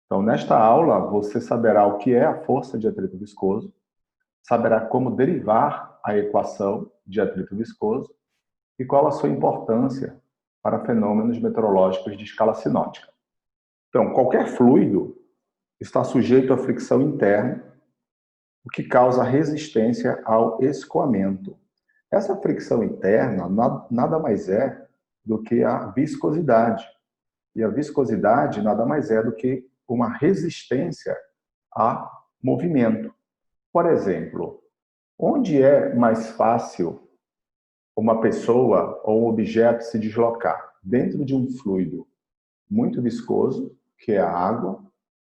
Então, nesta aula, você saberá o que é a força de atrito viscoso, saberá como derivar a equação de atrito viscoso e qual a sua importância para fenômenos meteorológicos de escala sinótica. Então, qualquer fluido está sujeito à fricção interna, o que causa resistência ao escoamento. Essa fricção interna nada mais é do que a viscosidade. E a viscosidade nada mais é do que uma resistência a movimento. Por exemplo, onde é mais fácil uma pessoa ou um objeto se deslocar? Dentro de um fluido muito viscoso, que é a água,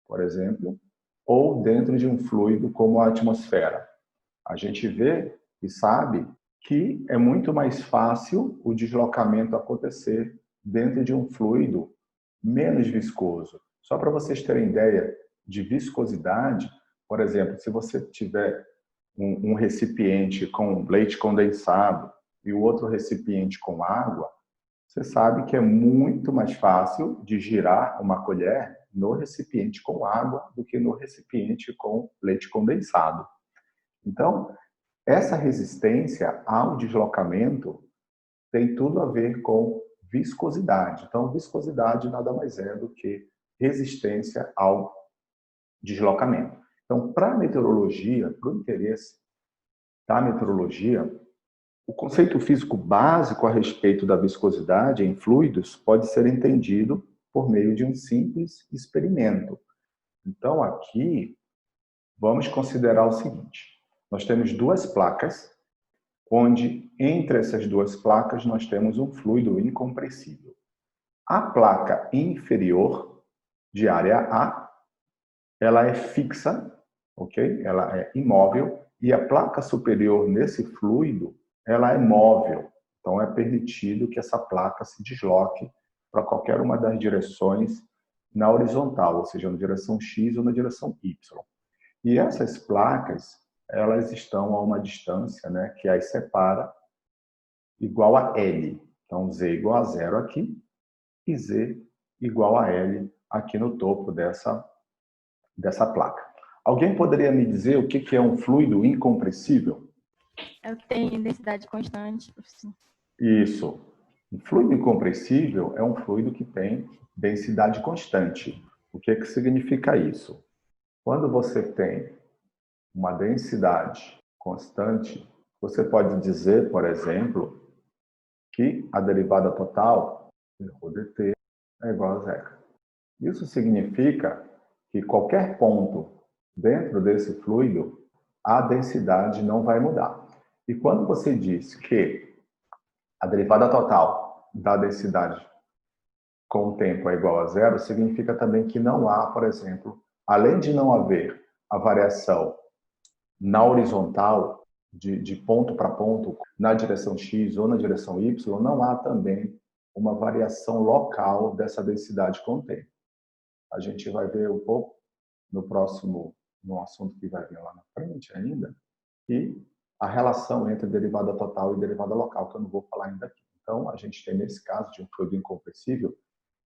por exemplo, ou dentro de um fluido como a atmosfera. A gente vê e sabe que é muito mais fácil o deslocamento acontecer dentro de um fluido menos viscoso. Só para vocês terem ideia de viscosidade, por exemplo, se você tiver um recipiente com leite condensado e o outro recipiente com água, você sabe que é muito mais fácil de girar uma colher no recipiente com água do que no recipiente com leite condensado. Então, essa resistência ao deslocamento tem tudo a ver com viscosidade. Então, viscosidade nada mais é do que resistência ao deslocamento. Então, para a meteorologia, para o interesse da meteorologia, o conceito físico básico a respeito da viscosidade em fluidos pode ser entendido por meio de um simples experimento. Então, aqui, vamos considerar o seguinte. Nós temos duas placas, onde entre essas duas placas nós temos um fluido incompressível. A placa inferior, de área A, ela é fixa, ok? Ela é imóvel, e a placa superior nesse fluido, ela é móvel. Então, é permitido que essa placa se desloque para qualquer uma das direções na horizontal, ou seja, na direção X ou na direção Y. E essas placas, elas estão a uma distância, né, que as separa igual a L. Então, Z igual a 0 aqui e Z igual a L aqui no topo dessa placa. Alguém poderia me dizer o que é um fluido incompressível? É o que tem densidade constante, professor. Isso. Um fluido incompressível é um fluido que tem densidade constante. O que significa isso? Quando você tem uma densidade constante, você pode dizer, por exemplo, que a derivada total de ρdt é igual a zero. Isso significa que qualquer ponto dentro desse fluido, a densidade não vai mudar. E quando você diz que a derivada total da densidade com o tempo é igual a zero, significa também que não há, por exemplo, além de não haver a variação na horizontal, de ponto para ponto, na direção X ou na direção Y, não há também uma variação local dessa densidade com o tempo. A gente vai ver um pouco no assunto que vai vir lá na frente ainda, e a relação entre derivada total e derivada local, que eu não vou falar ainda aqui. Então, a gente tem nesse caso de um fluido incompressível,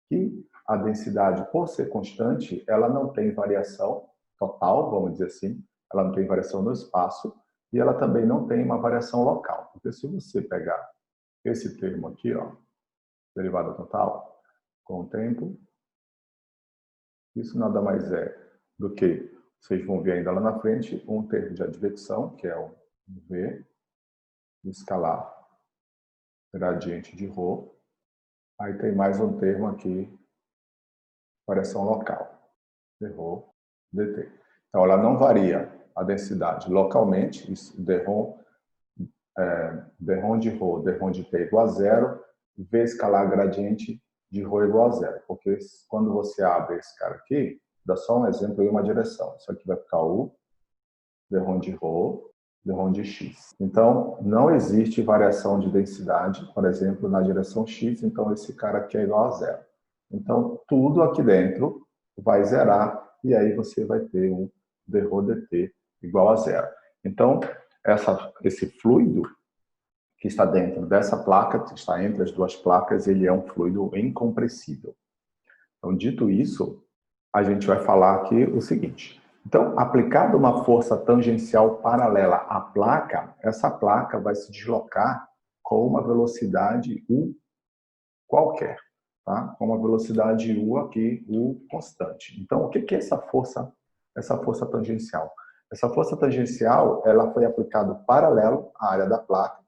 que a densidade, por ser constante, ela não tem variação total, vamos dizer assim, ela não tem variação no espaço, e ela também não tem uma variação local. Porque se você pegar esse termo aqui, ó, derivada total, com o tempo, isso nada mais é do que, vocês vão ver ainda lá na frente, um termo de advecção, que é o V, escalar, gradiente de ρ. Aí tem mais um termo aqui, variação local, dρ, dt. Então, ela não varia a densidade localmente, dρ de ρ, dρ de t igual a zero, V escalar gradiente de ρ igual a zero. Porque quando você abre esse cara aqui, dá só um exemplo em uma direção. Isso aqui vai ficar U, dρ de ρ, dρ de x. Então, não existe variação de densidade, por exemplo, na direção x, então esse cara aqui é igual a zero. Então, tudo aqui dentro vai zerar, e aí você vai ter um dρ dt igual a zero. Então, esse fluido que está dentro dessa placa, que está entre as duas placas, ele é um fluido incompressível. Então, dito isso, a gente vai falar aqui o seguinte. Então, aplicada uma força tangencial paralela à placa, essa placa vai se deslocar com uma velocidade u qualquer, tá? Com uma velocidade u aqui, u constante. Então, o que é essa força tangencial? Essa força tangencial, ela foi aplicada paralelo à área da placa.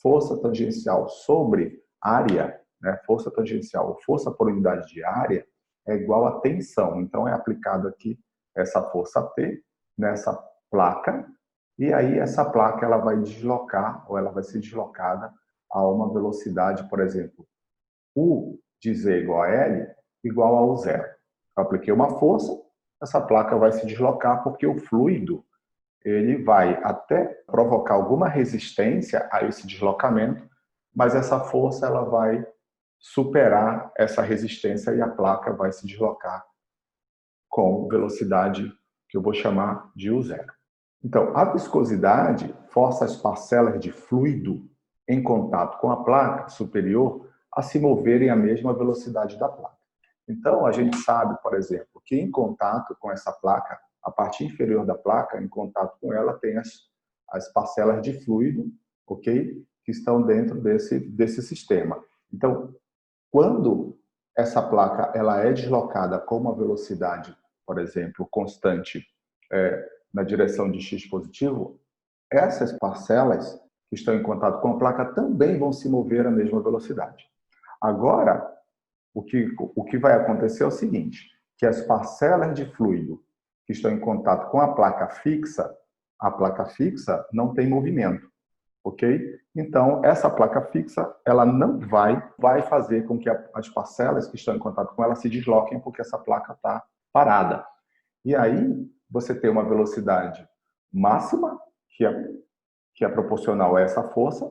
Força tangencial sobre área, né? Força tangencial, força por unidade de área, é igual a tensão. Então, é aplicado aqui essa força T nessa placa, e aí essa placa ela vai deslocar, ou ela vai ser deslocada a uma velocidade, por exemplo, U de Z igual a L, igual a U0. Eu apliquei uma força, essa placa vai se deslocar porque o fluido ele vai até provocar alguma resistência a esse deslocamento, mas essa força ela vai superar essa resistência e a placa vai se deslocar com velocidade que eu vou chamar de U0. Então, a viscosidade força as parcelas de fluido em contato com a placa superior a se moverem à mesma velocidade da placa. Então, a gente sabe, por exemplo, que em contato com essa placa, a parte inferior da placa, em contato com ela, tem as parcelas de fluido, ok? Que estão dentro desse sistema. Então, quando essa placa ela é deslocada com uma velocidade, por exemplo, constante na direção de x positivo, essas parcelas que estão em contato com a placa também vão se mover à mesma velocidade. Agora, o que vai acontecer é o seguinte, que as parcelas de fluido que estão em contato com a placa fixa não tem movimento, ok? Então, essa placa fixa, ela não vai fazer com que as parcelas que estão em contato com ela se desloquem, porque essa placa está parada. E aí, você tem uma velocidade máxima, que é proporcional a essa força,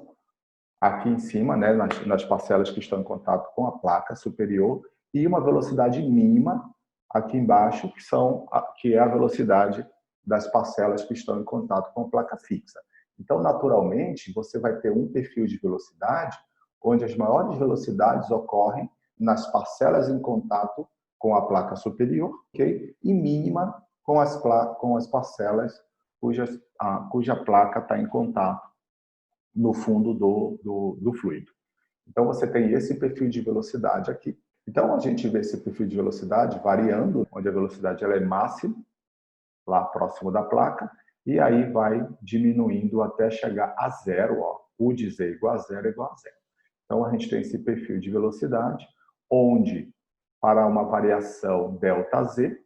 aqui em cima, né, nas parcelas que estão em contato com a placa superior, e uma velocidade mínima aqui embaixo, que é a velocidade das parcelas que estão em contato com a placa fixa. Então, naturalmente, você vai ter um perfil de velocidade onde as maiores velocidades ocorrem nas parcelas em contato com a placa superior, okay? E mínima com as parcelas cuja placa está em contato no fundo do fluido. Então, você tem esse perfil de velocidade aqui. Então, a gente vê esse perfil de velocidade variando, onde a velocidade ela é máxima, lá próximo da placa, e aí vai diminuindo até chegar a zero. Ó. U de Z igual a zero igual a zero. Então, a gente tem esse perfil de velocidade, onde, para uma variação ΔZ,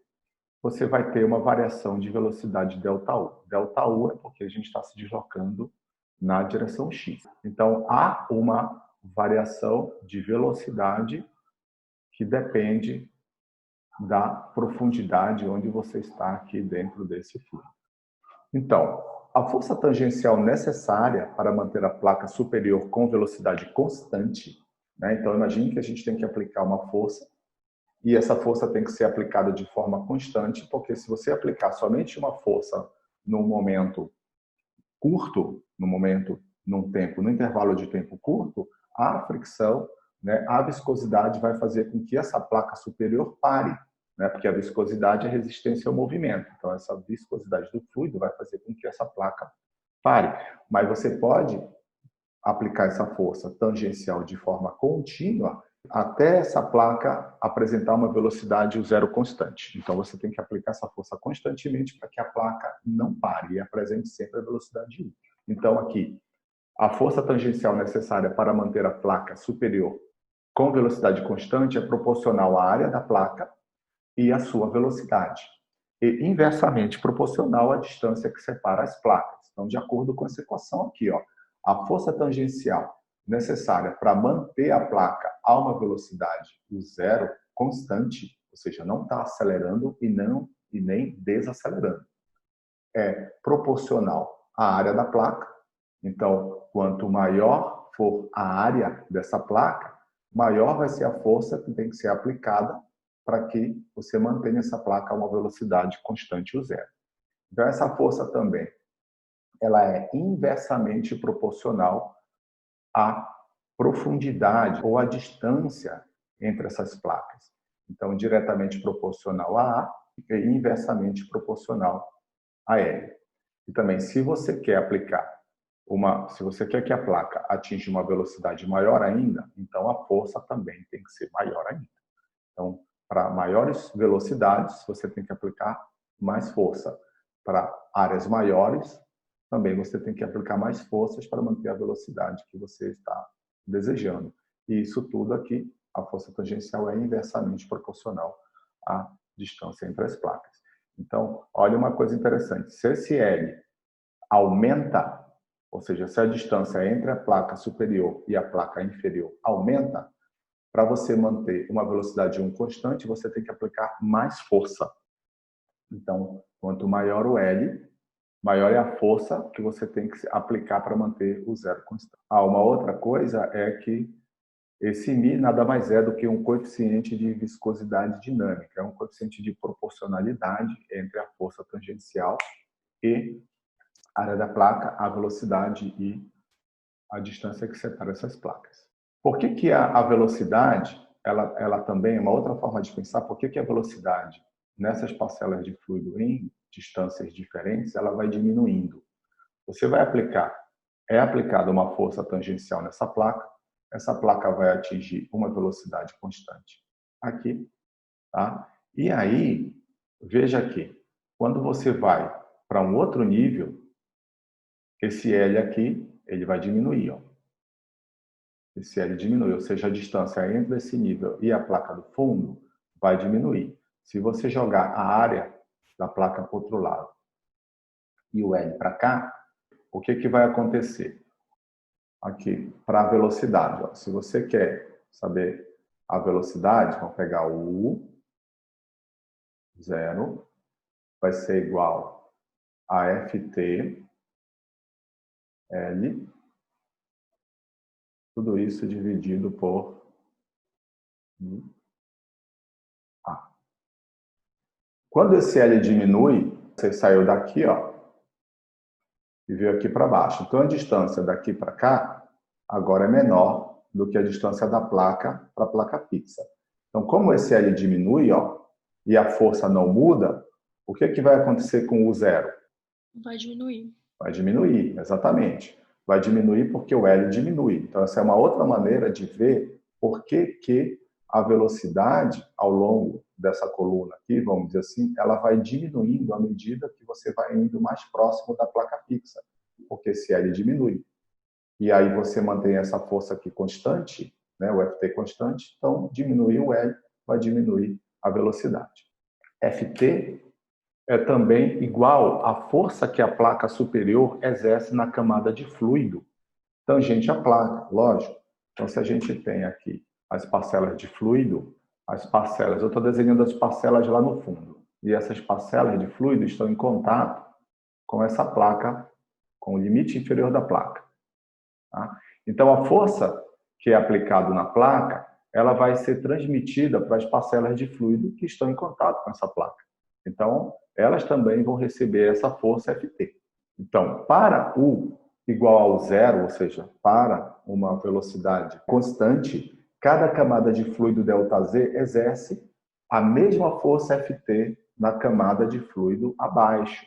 você vai ter uma variação de velocidade ΔU. ΔU é porque a gente está se deslocando na direção X. Então, há uma variação de velocidade que depende da profundidade onde você está aqui dentro desse fluido. Então, a força tangencial necessária para manter a placa superior com velocidade constante, né? Então, imagine que a gente tem que aplicar uma força e essa força tem que ser aplicada de forma constante, porque se você aplicar somente uma força num momento curto, no intervalo de tempo curto, a fricção, né, a viscosidade vai fazer com que essa placa superior pare, né, porque a viscosidade é resistência ao movimento. Então, essa viscosidade do fluido vai fazer com que essa placa pare. Mas você pode aplicar essa força tangencial de forma contínua até essa placa apresentar uma velocidade U0 constante. Então, você tem que aplicar essa força constantemente para que a placa não pare e apresente sempre a velocidade U. Então, aqui, a força tangencial necessária para manter a placa superior com velocidade constante é proporcional à área da placa e à sua velocidade. E inversamente proporcional à distância que separa as placas. Então, de acordo com essa equação aqui, ó, a força tangencial necessária para manter a placa a uma velocidade U0 constante, ou seja, não está acelerando e nem desacelerando, é proporcional à área da placa. Então, quanto maior for a área dessa placa, maior vai ser a força que tem que ser aplicada para que você mantenha essa placa a uma velocidade constante U0. Então, essa força também ela é inversamente proporcional à profundidade ou à distância entre essas placas. Então, diretamente proporcional a A e inversamente proporcional a L. E também, se você quer que a placa atinja uma velocidade maior ainda, então a força também tem que ser maior ainda. Então, para maiores velocidades, você tem que aplicar mais força. Para áreas maiores, também você tem que aplicar mais forças para manter a velocidade que você está desejando. E isso tudo aqui, a força tangencial é inversamente proporcional à distância entre as placas. Então, olha uma coisa interessante. Se esse L aumenta, ou seja, se a distância entre a placa superior e a placa inferior aumenta, para você manter uma velocidade 1 constante, você tem que aplicar mais força. Então, quanto maior o L, maior é a força que você tem que aplicar para manter o zero constante. Uma outra coisa é que esse μ nada mais é do que um coeficiente de viscosidade dinâmica, é um coeficiente de proporcionalidade entre a força tangencial e a área da placa, a velocidade e a distância que separa essas placas. Por que a velocidade, ela também é uma outra forma de pensar, por que a velocidade nessas parcelas de fluido em distâncias diferentes, ela vai diminuindo? Você vai é aplicada uma força tangencial nessa placa, essa placa vai atingir uma velocidade constante aqui, tá? E aí, veja aqui, quando você vai para um outro nível, esse L aqui, ele vai diminuir, ó. Esse L diminui, ou seja, a distância entre esse nível e a placa do fundo vai diminuir. Se você jogar a área da placa para o outro lado e o L para cá, o que vai acontecer? Aqui, para a velocidade. Ó. Se você quer saber a velocidade, vamos pegar o U, 0, vai ser igual a FT, L, tudo isso dividido por A. Quando esse L diminui, você saiu daqui, ó, e veio aqui para baixo. Então, a distância daqui para cá agora é menor do que a distância da placa para a placa fixa. Então, como esse L diminui, ó, e a força não muda, o que vai acontecer com o zero? Vai diminuir. Vai diminuir, exatamente. Vai diminuir porque o L diminui. Então, essa é uma outra maneira de ver por que a velocidade ao longo dessa coluna aqui, vamos dizer assim, ela vai diminuindo à medida que você vai indo mais próximo da placa fixa, porque esse L diminui. E aí você mantém essa força aqui constante, né, o Ft constante, então diminuir o L vai diminuir a velocidade. Ft é também igual à força que a placa superior exerce na camada de fluido tangente à placa, lógico. Então, se a gente tem aqui as parcelas de fluido, eu estou desenhando as parcelas lá no fundo, e essas parcelas de fluido estão em contato com essa placa, com o limite inferior da placa. Tá? Então, a força que é aplicada na placa, ela vai ser transmitida para as parcelas de fluido que estão em contato com essa placa. Então, elas também vão receber essa força Ft. Então, para U igual ao zero, ou seja, para uma velocidade constante, cada camada de fluido ΔZ exerce a mesma força Ft na camada de fluido abaixo.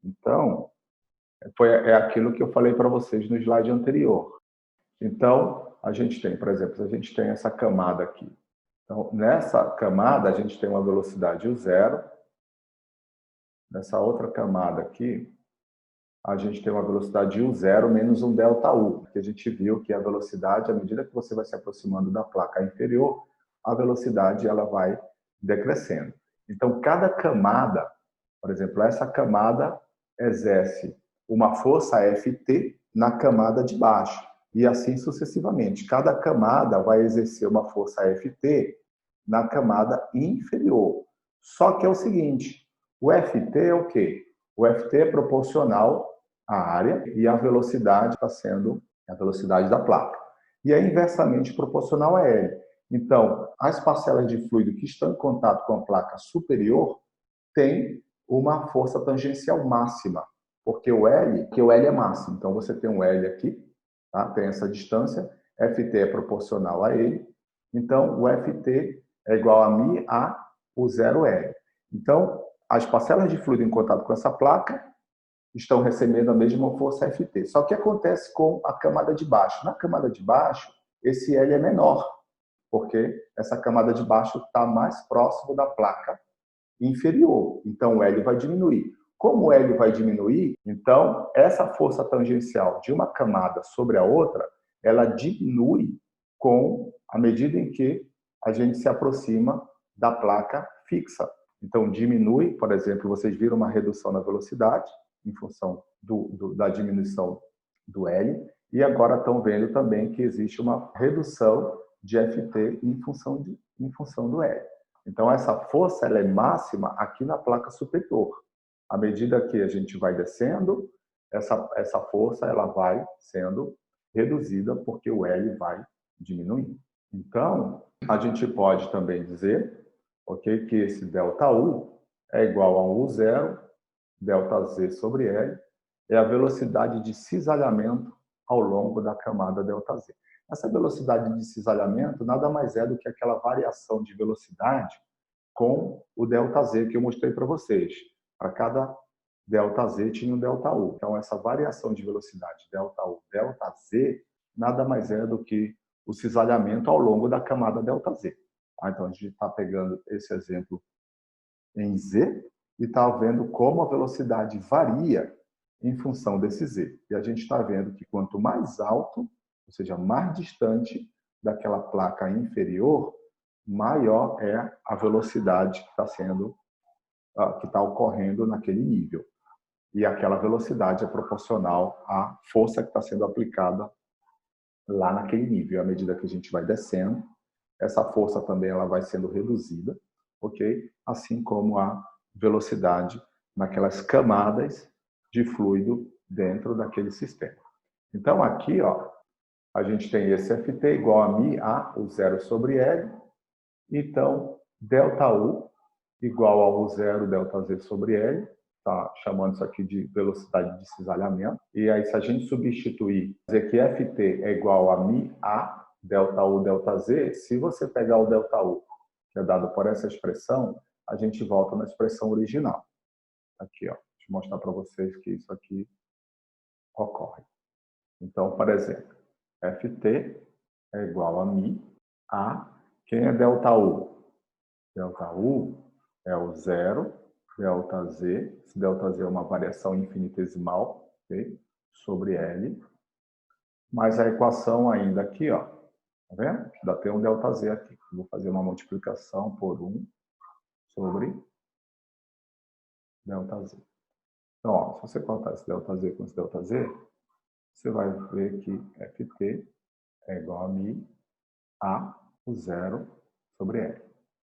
Então, é aquilo que eu falei para vocês no slide anterior. Então, a gente tem, por exemplo, a gente tem essa camada aqui. Então, nessa camada, a gente tem uma velocidade U0. Nessa outra camada aqui, a gente tem uma velocidade U0 menos um ΔU, porque a gente viu que a velocidade, à medida que você vai se aproximando da placa inferior, a velocidade ela vai decrescendo. Então, cada camada, por exemplo, essa camada exerce uma força Ft na camada de baixo, e assim sucessivamente. Cada camada vai exercer uma força Ft na camada inferior. Só que é o seguinte, o Ft é o quê? O Ft é proporcional à área e a velocidade está sendo a velocidade da placa. E é inversamente proporcional a L. Então, as parcelas de fluido que estão em contato com a placa superior têm uma força tangencial máxima, porque o L é máximo. Então, você tem um L aqui, tá? Tem essa distância, Ft é proporcional a ele. Então, o Ft é igual a μ a o 0L. Então, as parcelas de fluido em contato com essa placa estão recebendo a mesma força Ft. Só que acontece com a camada de baixo. Na camada de baixo, esse L é menor, porque essa camada de baixo está mais próximo da placa inferior. Então, o L vai diminuir. Como o L vai diminuir, então, essa força tangencial de uma camada sobre a outra, ela diminui com a medida em que a gente se aproxima da placa fixa. Então, diminui, por exemplo, vocês viram uma redução na velocidade, em função da diminuição do L, e agora estão vendo também que existe uma redução de Ft em função do L. Então, essa força ela é máxima aqui na placa superior. À medida que a gente vai descendo, essa força ela vai sendo reduzida porque o L vai diminuindo. Então, a gente pode também dizer, ok, que esse ΔU é igual a U0 ΔZ sobre L, é a velocidade de cisalhamento ao longo da camada ΔZ. Essa velocidade de cisalhamento nada mais é do que aquela variação de velocidade com o ΔZ que eu mostrei para vocês. Para cada ΔZ tinha um ΔU. Então, essa variação de velocidade ΔU, ΔZ, nada mais é do que o cisalhamento ao longo da camada ΔZ. Então, a gente está pegando esse exemplo em Z e está vendo como a velocidade varia em função desse Z. E a gente está vendo que quanto mais alto, ou seja, mais distante daquela placa inferior, maior é a velocidade que está ocorrendo naquele nível. E aquela velocidade é proporcional à força que está sendo aplicada lá naquele nível. À medida que a gente vai descendo, essa força também ela vai sendo reduzida, ok? Assim como a velocidade naquelas camadas de fluido dentro daquele sistema. Então, aqui, ó, a gente tem esse Ft igual a μ a o 0 sobre L. Então, ΔU igual ao U0 ΔZ sobre L. Tá chamando isso aqui de velocidade de cisalhamento. E aí, se a gente substituir, dizer que Ft é igual a μ a ΔU ΔZ, se você pegar o ΔU, que é dado por essa expressão, a gente volta na expressão original. Aqui, ó. Deixa eu mostrar para vocês que isso aqui ocorre. Então, por exemplo, Ft é igual a μ a... Quem é ΔU? ΔU é o 0, ΔZ. Esse ΔZ é uma variação infinitesimal, okay? Sobre L. Mas a equação ainda aqui, ó. Tá vendo? Ainda tem um ΔZ aqui. Eu vou fazer uma multiplicação por 1 sobre ΔZ. Então, ó, se você cortar esse ΔZ com esse ΔZ, você vai ver que Ft é igual a μ a o 0 sobre L.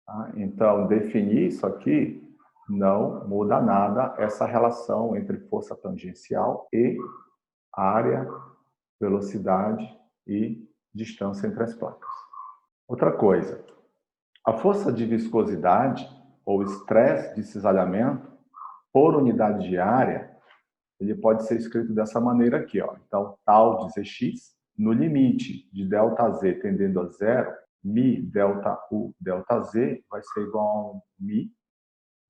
Tá? Então, definir isso aqui não muda nada essa relação entre força tangencial e área, velocidade e distância entre as placas. Outra coisa, a força de viscosidade ou estresse de cisalhamento por unidade de área, ele pode ser escrito dessa maneira aqui, ó. Então, tal de Zx, no limite de ΔZ tendendo a zero, μ ΔU ΔZ vai ser igual a μ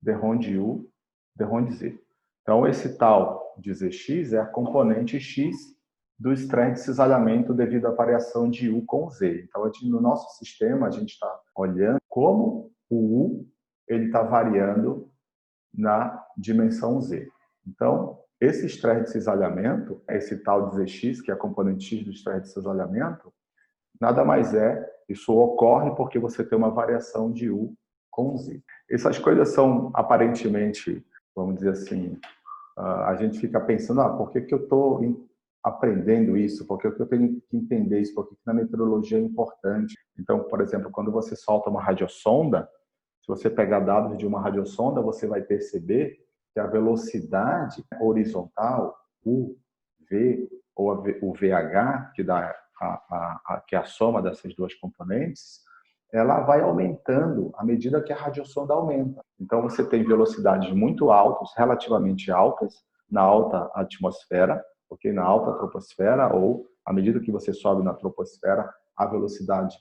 derronde U derronde Z. Então, esse tal de Zx é a componente X do estresse de cisalhamento devido à variação de U com Z. Então, no nosso sistema, a gente está olhando como o U está variando na dimensão Z. Então, esse estresse de cisalhamento, esse tal de Zx, que é a componente X do estresse de cisalhamento, nada mais é, isso ocorre porque você tem uma variação de U com Z. Essas coisas são aparentemente, vamos dizer assim, a gente fica pensando, por que eu estou aprendendo isso? Por que eu tenho que entender isso? Por que na meteorologia é importante? Então, por exemplo, quando você solta uma radiosonda, se você pegar dados de uma radiosonda, você vai perceber que a velocidade horizontal, U, V, ou o VH, que dá que é a soma dessas duas componentes, ela vai aumentando à medida que a radiosonda aumenta. Então, você tem velocidades muito altas, relativamente altas, na alta atmosfera, okay? Na alta troposfera, ou à medida que você sobe na troposfera, a velocidade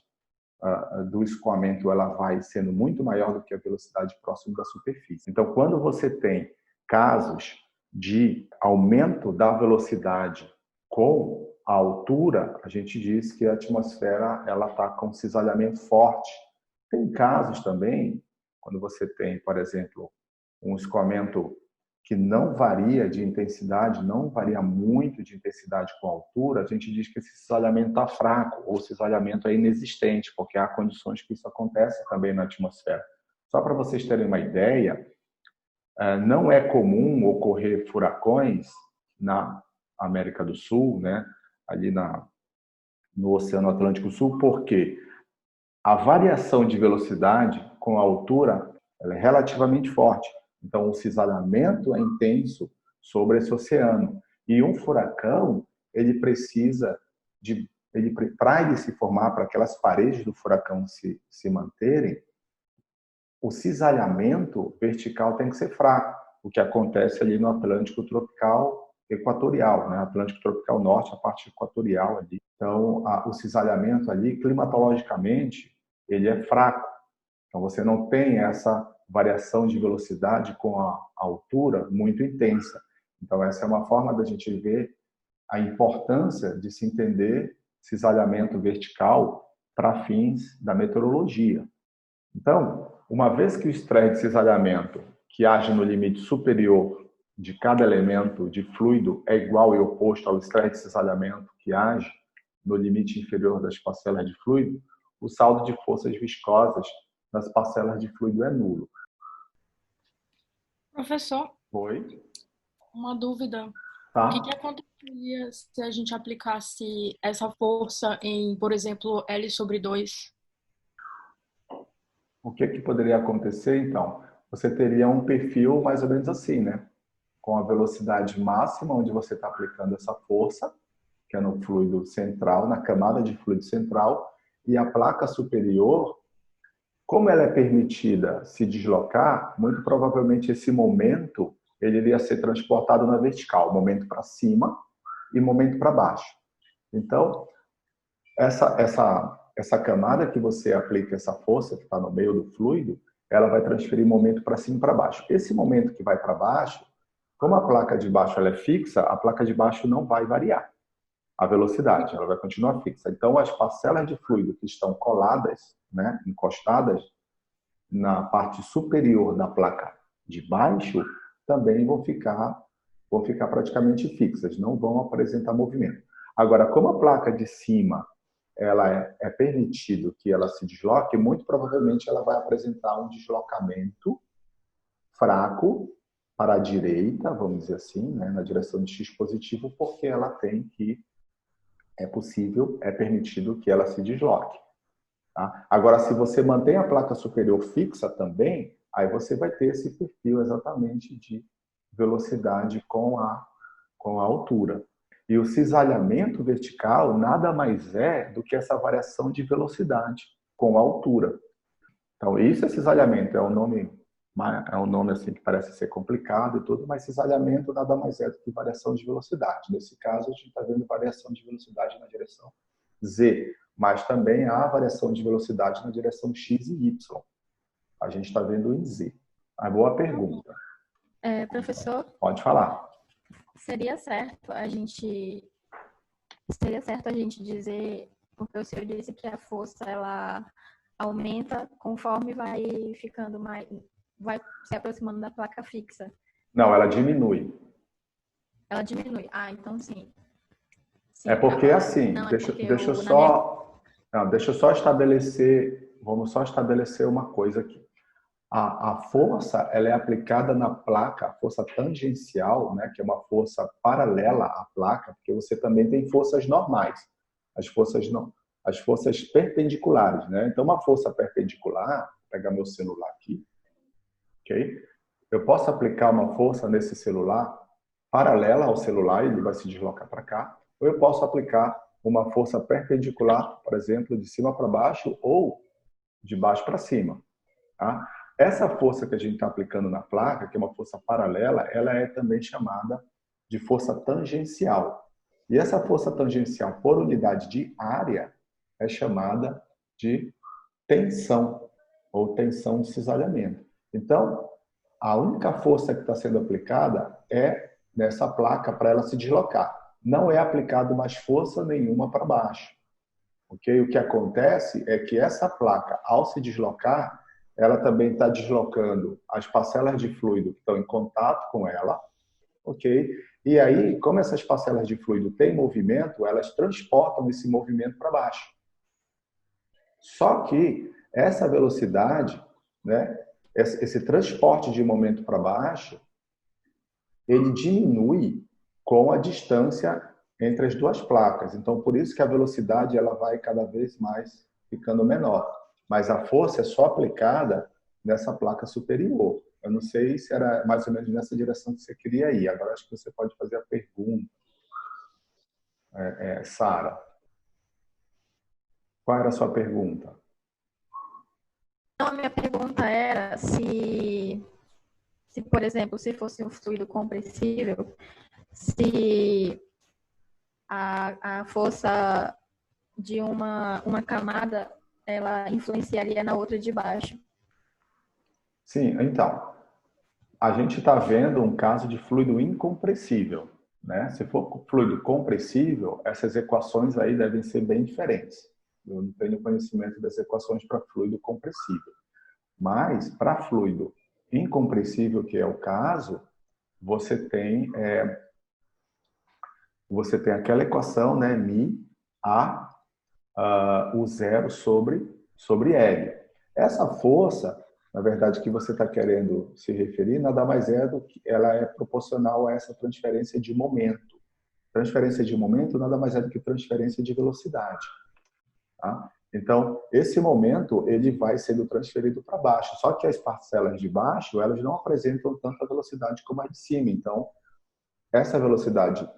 do escoamento ela vai sendo muito maior do que a velocidade próxima da superfície. Então, quando você tem casos de aumento da velocidade com a altura, a gente diz que a atmosfera ela está com cisalhamento forte. Tem casos também, quando você tem, por exemplo, um escoamento que não varia de intensidade, não varia muito de intensidade com a altura, a gente diz que esse cisalhamento está fraco, ou o cisalhamento é inexistente, porque há condições que isso acontece também na atmosfera. Só para vocês terem uma ideia, não é comum ocorrer furacões na América do Sul, né? Ali no Oceano Atlântico Sul, porque a variação de velocidade com a altura ela é relativamente forte. Então, o cisalhamento é intenso sobre esse oceano. E um furacão, ele precisa para ele se formar, para aquelas paredes do furacão se manterem, o cisalhamento vertical tem que ser fraco, o que acontece ali no Atlântico tropical equatorial, né? Atlântico tropical norte, a parte equatorial ali. Então, o cisalhamento ali, climatologicamente, ele é fraco. Então, você não tem essa variação de velocidade com a altura muito intensa. Então, essa é uma forma da gente ver a importância de se entender cisalhamento vertical para fins da meteorologia. Então, uma vez que o estresse de cisalhamento, que age no limite superior de cada elemento de fluido, é igual e oposto ao estresse de cisalhamento, que age no limite inferior das parcelas de fluido, o saldo de forças viscosas nas parcelas de fluido é nulo. Professor, Oi? uma dúvida. O que Tá? aconteceria se a gente aplicasse essa força em, por exemplo, L/2? O que poderia acontecer, então? Você teria um perfil mais ou menos assim, né? Com a velocidade máxima, onde você está aplicando essa força, que é no fluido central, na camada de fluido central, e a placa superior, como ela é permitida se deslocar, muito provavelmente esse momento ele iria ser transportado na vertical, momento para cima e momento para baixo. Então, essa camada que você aplica essa força que está no meio do fluido, ela vai transferir momento para cima e para baixo. Esse momento que vai para baixo, como a placa de baixo ela é fixa, a placa de baixo não vai variar a velocidade, ela vai continuar fixa. Então, as parcelas de fluido que estão coladas, né, encostadas na parte superior da placa de baixo, também vão ficar praticamente fixas, não vão apresentar movimento. Agora, como a placa de cima ela é permitido que ela se desloque, muito provavelmente ela vai apresentar um deslocamento fraco para a direita, vamos dizer assim, né, na direção de x positivo, porque ela é permitido que ela se desloque. Tá? Agora, se você mantém a placa superior fixa também, aí você vai ter esse perfil exatamente de velocidade com a altura. E o cisalhamento vertical nada mais é do que essa variação de velocidade com a altura. Então, isso é cisalhamento, é um nome assim que parece ser complicado e tudo, mas cisalhamento nada mais é do que variação de velocidade. Nesse caso, a gente está vendo variação de velocidade na direção Z, mas também há variação de velocidade na direção X e Y. A gente está vendo em Z. Uma boa pergunta. Professor, Pode falar. seria certo a gente dizer, porque o senhor disse que a força ela aumenta conforme vai ficando mais, vai se aproximando da placa fixa. Não, ela diminui. Ela diminui. Ah, então sim. É porque assim, Não, deixa eu só vamos só estabelecer uma coisa aqui. A força, ela é aplicada na placa, a força tangencial, né, que é uma força paralela à placa, porque você também tem forças normais, as forças perpendiculares, né? Então, uma força perpendicular, vou pegar meu celular aqui, ok? Eu posso aplicar uma força nesse celular paralela ao celular, ele vai se deslocar para cá, ou eu posso aplicar uma força perpendicular, por exemplo, de cima para baixo ou de baixo para cima. Tá? Essa força que a gente está aplicando na placa, que é uma força paralela, ela é também chamada de força tangencial. E essa força tangencial por unidade de área é chamada de tensão ou tensão de cisalhamento. Então, a única força que está sendo aplicada é nessa placa para ela se deslocar. Não é aplicado mais força nenhuma para baixo. Okay? O que acontece é que essa placa, ao se deslocar, ela também está deslocando as parcelas de fluido que estão em contato com ela. Okay? E aí, como essas parcelas de fluido têm movimento, elas transportam esse movimento para baixo. Só que essa velocidade, né, esse transporte de momento para baixo, ele diminui com a distância entre as duas placas. Então, por isso que a velocidade ela vai cada vez mais ficando menor. Mas a força é só aplicada nessa placa superior. Eu não sei se era mais ou menos nessa direção que você queria ir. Agora acho que você pode fazer a pergunta. Sara, qual era a sua pergunta? Então, a minha pergunta era se, por exemplo, se fosse um fluido compressível, se a força de uma camada ela influenciaria na outra de baixo. Sim, então, a gente está vendo um caso de fluido incompressível, né? Se for fluido compressível, essas equações aí devem ser bem diferentes. Eu não tenho conhecimento das equações para fluido compressível. Mas, para fluido incompressível, que é o caso, você tem aquela equação, né? U zero sobre L. Essa força, na verdade, que você está querendo se referir, nada mais é do que ela é proporcional a essa transferência de momento. Transferência de momento nada mais é do que transferência de velocidade. Tá? Então, esse momento ele vai sendo transferido para baixo. Só que as parcelas de baixo elas não apresentam tanta velocidade como as de cima. Então, essa velocidade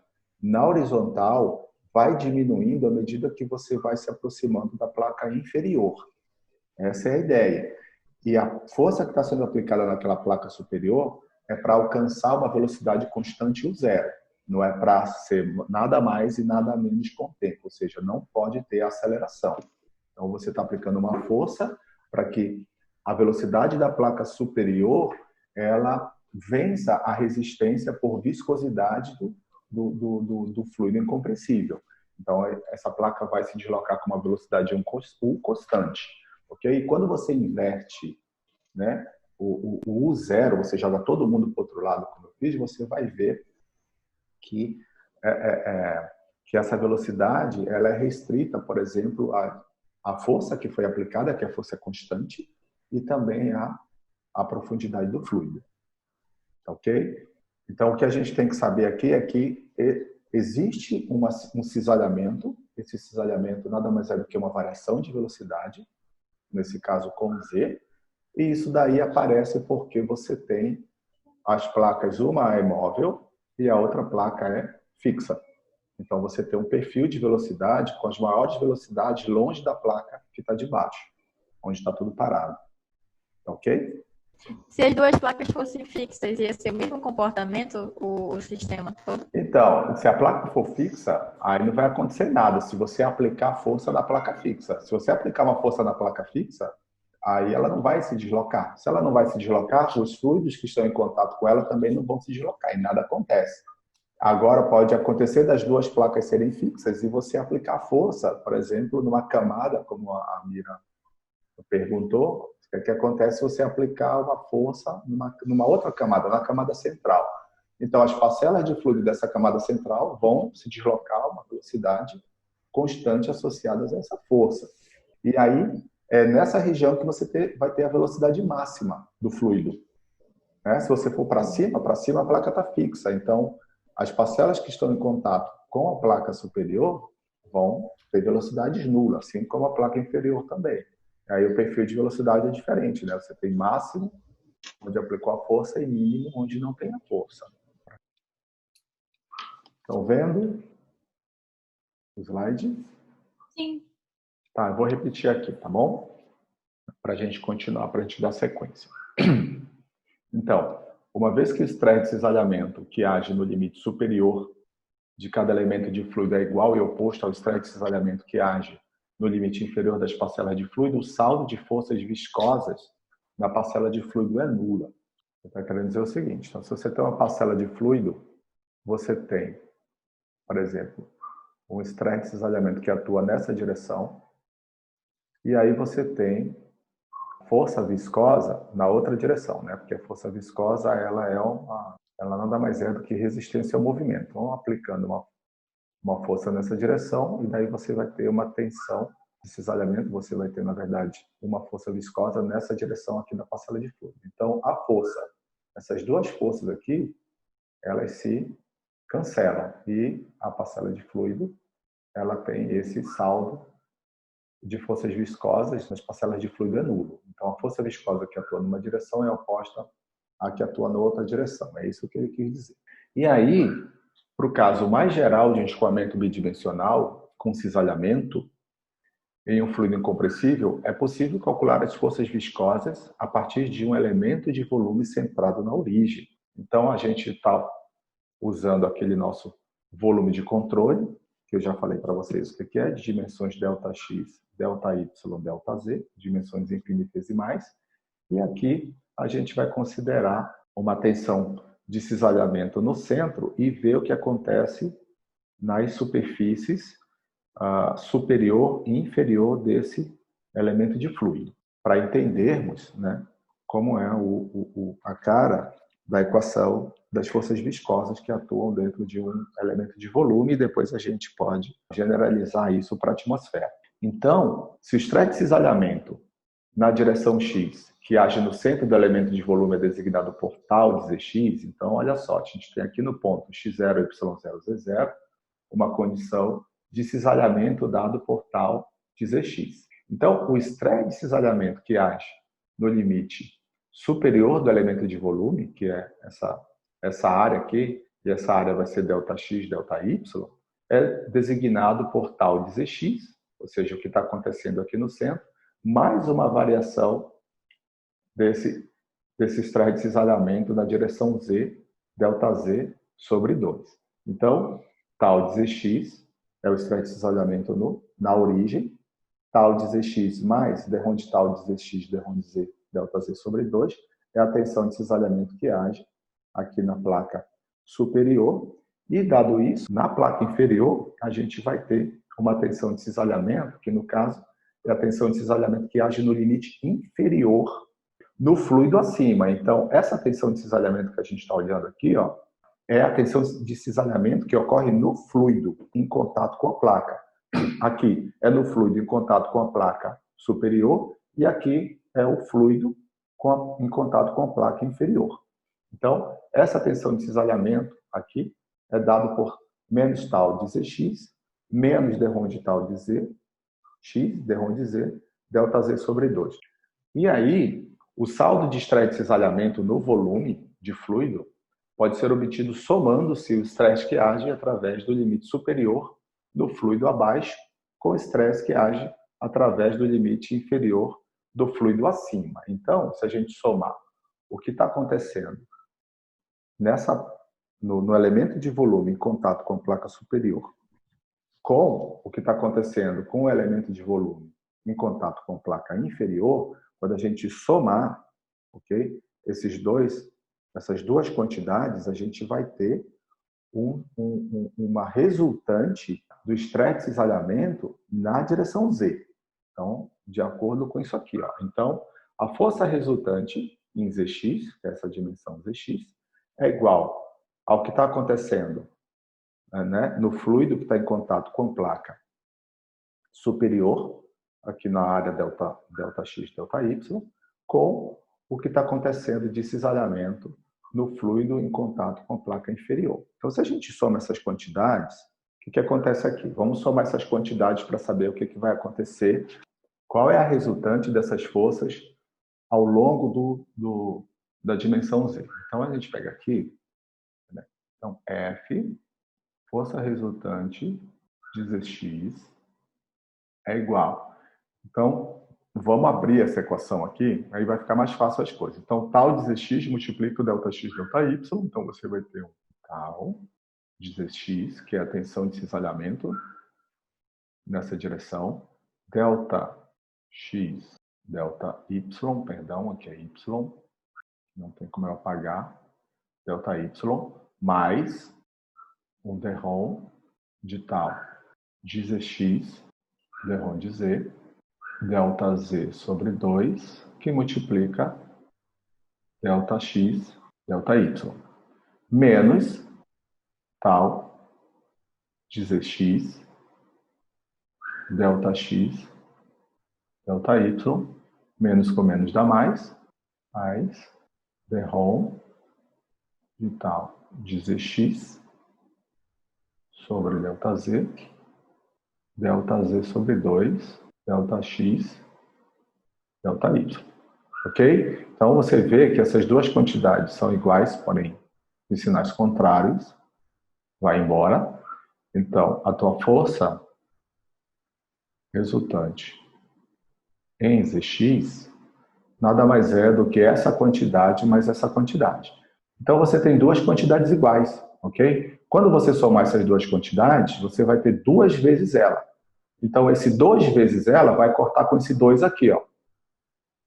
na horizontal vai diminuindo à medida que você vai se aproximando da placa inferior. Essa é a ideia. E a força que está sendo aplicada naquela placa superior é para alcançar uma velocidade constante U zero. Não é para ser nada mais e nada menos com o tempo. Ou seja, não pode ter aceleração. Então, você está aplicando uma força para que a velocidade da placa superior ela vença a resistência por viscosidade do fluido incompressível. Então, essa placa vai se deslocar com uma velocidade U constante. Okay? E quando você inverte, né, o U zero, você joga todo mundo para o outro lado, como eu fiz, você vai ver que essa velocidade ela é restrita, por exemplo, à força que foi aplicada, que é a força constante, e também à profundidade do fluido. Ok? Então, o que a gente tem que saber aqui é que existe um cisalhamento. Esse cisalhamento nada mais é do que uma variação de velocidade, nesse caso com Z, e isso daí aparece porque você tem as placas, uma é móvel e a outra placa é fixa. Então, você tem um perfil de velocidade com as maiores velocidades longe da placa que está de baixo, onde está tudo parado. Ok? Se as duas placas fossem fixas, ia ser o mesmo comportamento, o sistema todo? Então, se a placa for fixa, aí não vai acontecer nada se você aplicar a força da placa fixa. Se você aplicar uma força na placa fixa, aí ela não vai se deslocar. Se ela não vai se deslocar, os fluidos que estão em contato com ela também não vão se deslocar e nada acontece. Agora, pode acontecer das duas placas serem fixas e você aplicar força, por exemplo, numa camada, como a Mira perguntou, o que acontece se você aplicar uma força numa outra camada, na camada central. Então, as parcelas de fluido dessa camada central vão se deslocar a uma velocidade constante associadas a essa força. E aí, é nessa região que você vai ter a velocidade máxima do fluido. Se você for para cima a placa está fixa. Então, as parcelas que estão em contato com a placa superior vão ter velocidades nulas, assim como a placa inferior também. Aí o perfil de velocidade é diferente, né? Você tem máximo, onde aplicou a força, e mínimo, onde não tem a força. Estão vendo o slide? Sim. Tá, eu vou repetir aqui, tá bom? Para a gente continuar, para a gente dar sequência. Então, uma vez que o estresse de cisalhamento que age no limite superior de cada elemento de fluido é igual e oposto ao estresse de cisalhamento que age no limite inferior das parcelas de fluido, o saldo de forças viscosas na parcela de fluido é nula. Está querendo dizer o seguinte, então, se você tem uma parcela de fluido, você tem, por exemplo, um estresse de cisalhamento que atua nessa direção, e aí você tem força viscosa na outra direção, né? Porque a força viscosa, ela nada mais é do que resistência ao movimento. Então, aplicando uma força nessa direção, e daí você vai ter uma tensão de cisalhamento, você vai ter, na verdade, uma força viscosa nessa direção aqui na parcela de fluido. Então, a força, essas duas forças aqui, elas se cancelam, e a parcela de fluido, ela tem esse saldo de forças viscosas nas parcelas de fluido é nulo. Então, a força viscosa que atua numa direção é oposta à que atua na outra direção. É isso que ele quis dizer. E aí, para o caso mais geral de um escoamento bidimensional com cisalhamento em um fluido incompressível, é possível calcular as forças viscosas a partir de um elemento de volume centrado na origem. Então, a gente está usando aquele nosso volume de controle, que eu já falei para vocês o que é, de dimensões ΔX, ΔY, ΔZ, dimensões infinitesimais. E aqui a gente vai considerar uma tensão de cisalhamento no centro e ver o que acontece nas superfícies superior e inferior desse elemento de fluido, para entendermos, né, como é a cara da equação das forças viscosas que atuam dentro de um elemento de volume, e depois a gente pode generalizar isso para a atmosfera. Então, se o estresse de cisalhamento na direção x, que age no centro do elemento de volume, é designado por tal de Zx, então, olha só, a gente tem aqui no ponto x0, y0, z0, uma condição de cisalhamento dado por tal de Zx. Então, o estresse de cisalhamento que age no limite superior do elemento de volume, que é essa área aqui, e essa área vai ser ΔX, ΔY, é designado por tal de Zx, ou seja, o que está acontecendo aqui no centro, mais uma variação desse estresse de cisalhamento na direção Z, ΔZ, sobre 2. Então, tal de Zx é o estresse de cisalhamento na origem, tal de Zx mais derrom de tal de Zx, derrom de Z, ΔZ sobre 2, é a tensão de cisalhamento que age aqui na placa superior. E, dado isso, na placa inferior, a gente vai ter uma tensão de cisalhamento, que no caso é a tensão de cisalhamento que age no limite inferior no fluido acima. Então, essa tensão de cisalhamento que a gente está olhando aqui, ó, é a tensão de cisalhamento que ocorre no fluido em contato com a placa. Aqui é no fluido em contato com a placa superior, e aqui é o fluido em contato com a placa inferior. Então, essa tensão de cisalhamento aqui é dado por menos tal de Zx, menos derrom de tal de Z, x, derrom de Z, ΔZ sobre 2. E aí, o saldo de estresse de cisalhamento no volume de fluido pode ser obtido somando-se o estresse que age através do limite superior do fluido abaixo com o estresse que age através do limite inferior do fluido acima. Então, se a gente somar o que está acontecendo no elemento de volume em contato com a placa superior com o que está acontecendo com o elemento de volume em contato com a placa inferior, quando a gente somar, ok, essas duas quantidades, a gente vai ter uma resultante do estresse de cisalhamento na direção Z. Então, de acordo com isso aqui, ó. Então, a força resultante em Zx, que é essa dimensão Zx, é igual ao que está acontecendo, né, no fluido que está em contato com a placa superior, aqui na área ΔX, ΔY, com o que está acontecendo de cisalhamento no fluido em contato com a placa inferior. Então, se a gente soma essas quantidades, o que acontece aqui? Vamos somar essas quantidades para saber o que vai acontecer, qual é a resultante dessas forças ao longo da dimensão Z. Então, a gente pega aqui, né? Então, F, força resultante de Zx, é igual. Então, vamos abrir essa equação aqui, aí vai ficar mais fácil as coisas. Então, tal de Zx multiplica o ΔX, ΔY, então você vai ter um tal de Zx, que é a tensão de cisalhamento nessa direção, delta x, delta y, perdão, aqui é y, não tem como eu apagar, delta y, mais um derrom de tal de zx, derrom de z, delta z sobre 2, que multiplica delta x, delta y, menos tal de zx, delta x, delta y, menos com menos dá mais derrom de tal de zx sobre delta z sobre 2, delta x, delta y. Ok? Então, você vê que essas duas quantidades são iguais, porém, em sinais contrários. Vai embora. Então, a tua força resultante em Zx nada mais é do que essa quantidade mais essa quantidade. Então, você tem duas quantidades iguais, ok? Quando você somar essas duas quantidades, você vai ter 2 vezes ela. Então, esse 2 vezes ela vai cortar com esse 2 aqui, ó.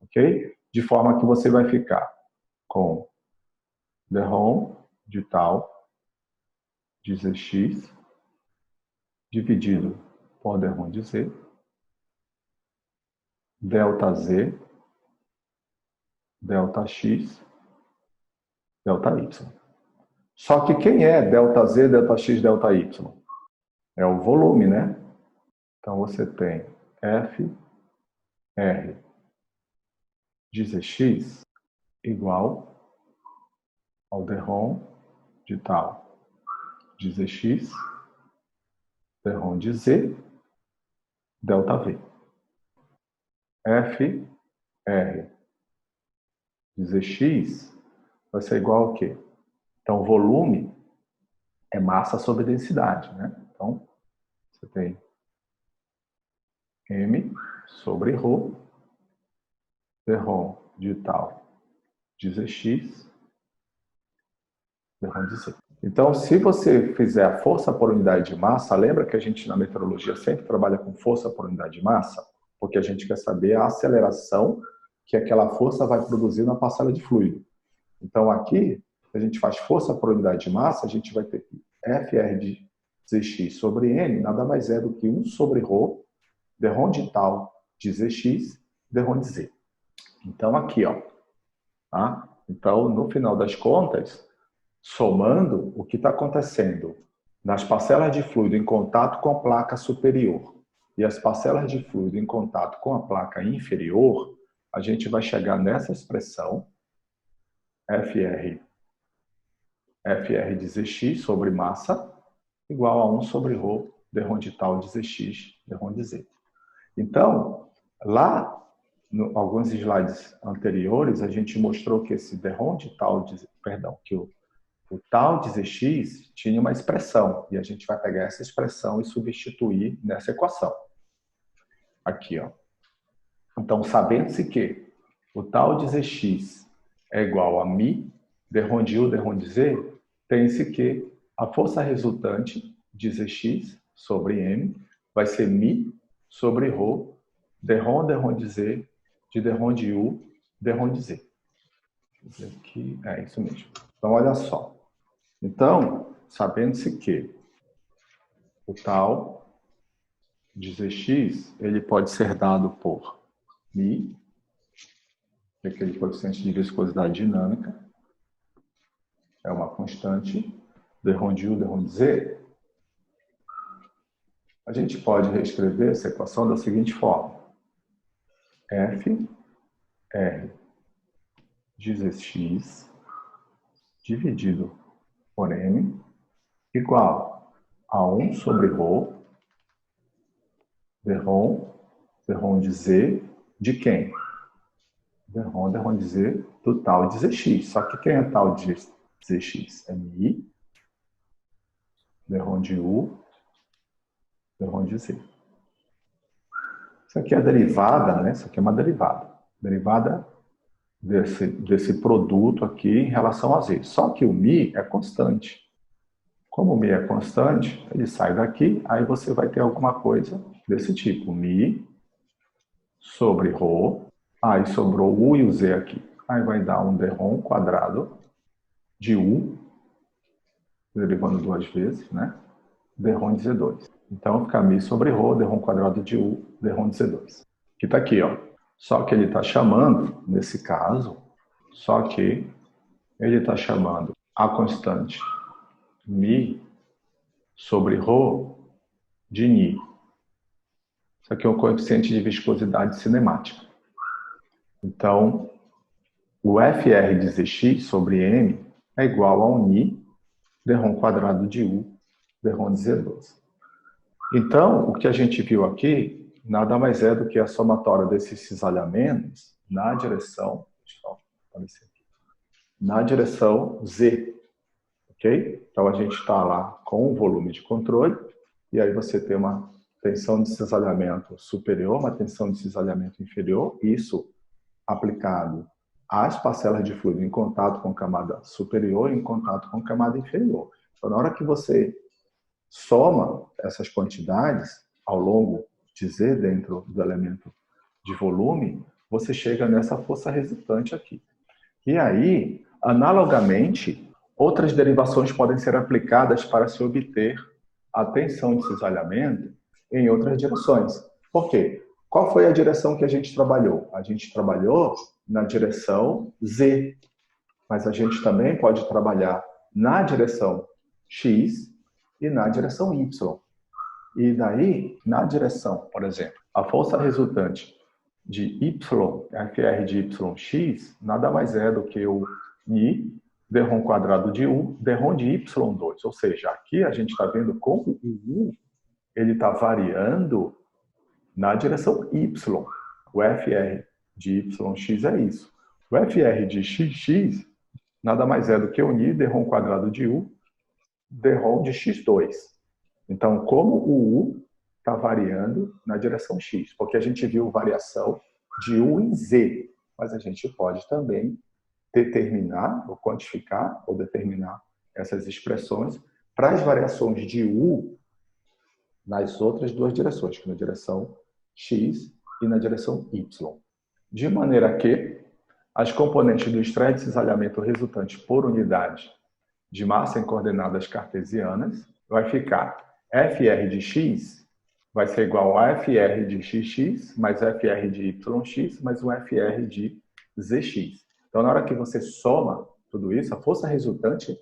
Ok? De forma que você vai ficar com derrom de tal de Zx dividido por derrom de Z, delta Z, delta X, delta Y. Só que quem é delta Z, delta X, delta Y? É o volume, né? Então, você tem F, R de Zx igual ao derrom de tal de Zx, derrom de Z, delta V. F, R de Zx vai ser igual ao quê? Então, volume é massa sobre densidade, né? Então, você tem M sobre ρ, derrom de tal de Zx, derrom de Z. Então, se você fizer a força por unidade de massa, lembra que a gente na meteorologia sempre trabalha com força por unidade de massa? Porque a gente quer saber a aceleração que aquela força vai produzir na parcela de fluido. Então, aqui, se a gente faz força por unidade de massa, a gente vai ter que FR de Zx sobre N nada mais é do que 1 sobre ρ, derrom de tal de Zx, derrom de Z. Então, aqui, ó. Tá? Então, no final das contas, somando o que está acontecendo nas parcelas de fluido em contato com a placa superior e as parcelas de fluido em contato com a placa inferior, a gente vai chegar nessa expressão FR de Zx sobre massa igual a 1 sobre ρ, derrom de tal de Zx, derrom de Z. Então, lá, em alguns slides anteriores, a gente mostrou que esse derrom de tal de, que o tal de Zx tinha uma expressão, e a gente vai pegar essa expressão e substituir nessa equação. Aqui, ó. Então, sabendo-se que o tal de Zx é igual a μ, derrom de U, derrom de Z, tem-se que a força resultante de Zx sobre M vai ser μ sobre ρ, derrom de Z, de derrom de U, derrom de Z. Aqui, é isso mesmo. Então, olha só. Então, sabendo-se que o tal de Zx, ele pode ser dado por μ, que é aquele coeficiente de viscosidade dinâmica, é uma constante, derrom de U, derrom de Z, a gente pode reescrever essa equação da seguinte forma. F, R de Zx dividido por M igual a 1 sobre ρ, derrom de Z, de quem? Derrom de Z do tal de Zx. Só que quem é tal de Zx? É μ, derrom de U, derrom de Z. Isso aqui é a derivada, né? Isso aqui é uma derivada. Derivada desse produto aqui em relação a Z. Só que o μ é constante. Como o μ é constante, ele sai daqui, aí você vai ter alguma coisa desse tipo. μ sobre ρ. Aí sobrou o U e o Z aqui. Aí vai dar um dρ quadrado de U, derivando duas vezes, né? dρ de Z2. Então fica mi sobre ρ, dρ quadrado de U, dρ de Z2. Que está aqui, ó. Só que ele está chamando, nesse caso, a constante mi sobre ρ de Ni. Isso aqui é o coeficiente de viscosidade cinemática. Então, o FR de Zx sobre M é igual ao Ni, dρ quadrado de U, dρ de Z2. Então, o que a gente viu aqui nada mais é do que a somatória desses cisalhamentos na direção, Z, ok? Então, a gente está lá com o volume de controle, e aí você tem uma tensão de cisalhamento superior, uma tensão de cisalhamento inferior, isso aplicado às parcelas de fluido em contato com camada superior e em contato com camada inferior. Então, na hora que você soma essas quantidades ao longo de Z dentro do elemento de volume, você chega nessa força resultante aqui. E aí, analogamente, outras derivações podem ser aplicadas para se obter a tensão de cisalhamento em outras direções. Por quê? Qual foi a direção que a gente trabalhou? A gente trabalhou na direção Z, mas a gente também pode trabalhar na direção X e na direção Y. E daí, na direção, por exemplo, a força resultante de Y, FR de YX, nada mais é do que o I, dρ quadrado de U, dρ de Y2. Ou seja, aqui a gente está vendo como o U ele está variando na direção Y. O FR de YX é isso. O FR de XX nada mais é do que o I, dρ quadrado de U, dρ de X2. Então, como o U está variando na direção X, porque a gente viu variação de U em Z, mas a gente pode também determinar, ou quantificar, ou determinar essas expressões para as variações de U nas outras duas direções, que na direção X e na direção Y. De maneira que as componentes do estresse de cisalhamento resultantes por unidade de massa em coordenadas cartesianas vai ficar FR de X vai ser igual a FR de XX mais FR de YX mais um FR de ZX. Então, na hora que você soma tudo isso, a força resultante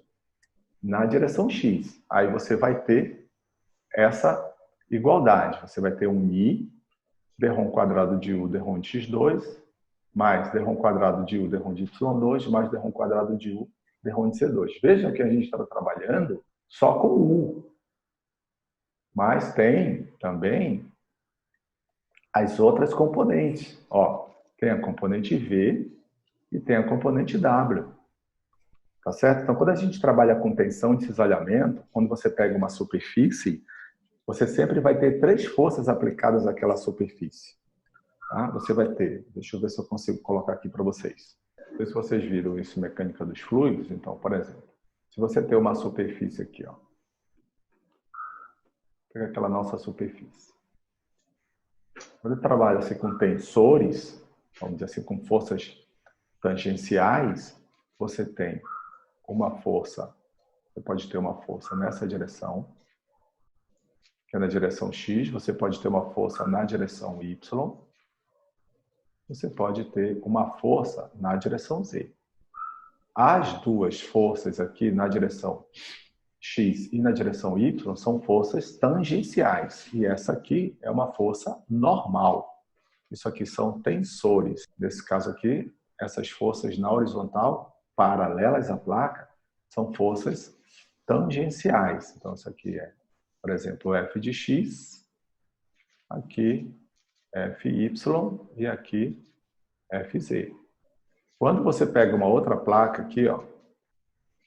na direção X, aí você vai ter essa igualdade. Você vai ter um I, dρ quadrado de U, dρ de X2, mais dρ quadrado de U, dρ de Y2, mais dρ quadrado de U, dρ de C2. Vejam que a gente estava trabalhando só com U. Mas tem também as outras componentes. Ó, tem a componente V e tem a componente W. Tá certo? Então, quando a gente trabalha com tensão de cisalhamento, quando você pega uma superfície, você sempre vai ter três forças aplicadas àquela superfície. Tá? Você vai ter, deixa eu ver se eu consigo colocar aqui para vocês. Não sei se vocês viram isso em mecânica dos fluidos. Então, por exemplo, se você tem uma superfície aqui, ó, pega aquela nossa superfície. Quando eu trabalho assim com tensores, vamos dizer assim, com forças tangenciais, você tem uma força, você pode ter uma força nessa direção, que é na direção X, você pode ter uma força na direção Y, você pode ter uma força na direção Z. As duas forças aqui na direção X e na direção Y são forças tangenciais. E essa aqui é uma força normal. Isso aqui são tensores. Nesse caso aqui, essas forças na horizontal, paralelas à placa, são forças tangenciais. Então, isso aqui é, por exemplo, F de X, aqui Fy e aqui Fz. Quando você pega uma outra placa aqui, ó,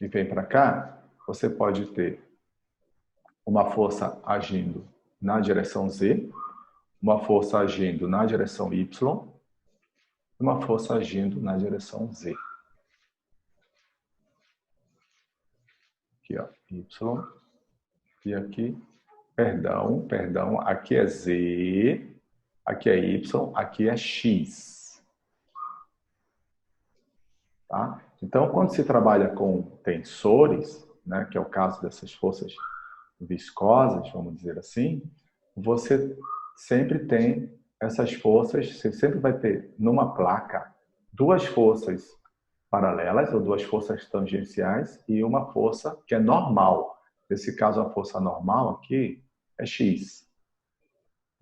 e vem para cá, você pode ter uma força agindo na direção Z, uma força agindo na direção Y, e uma força agindo na direção Z. Aqui, ó, Y, e aqui, perdão, aqui é Z, aqui é Y, aqui é X. Tá? Então, quando se trabalha com tensores, né, que é o caso dessas forças viscosas, vamos dizer assim, você sempre tem essas forças, você sempre vai ter numa placa duas forças paralelas ou duas forças tangenciais e uma força que é normal. Nesse caso, a força normal aqui é X.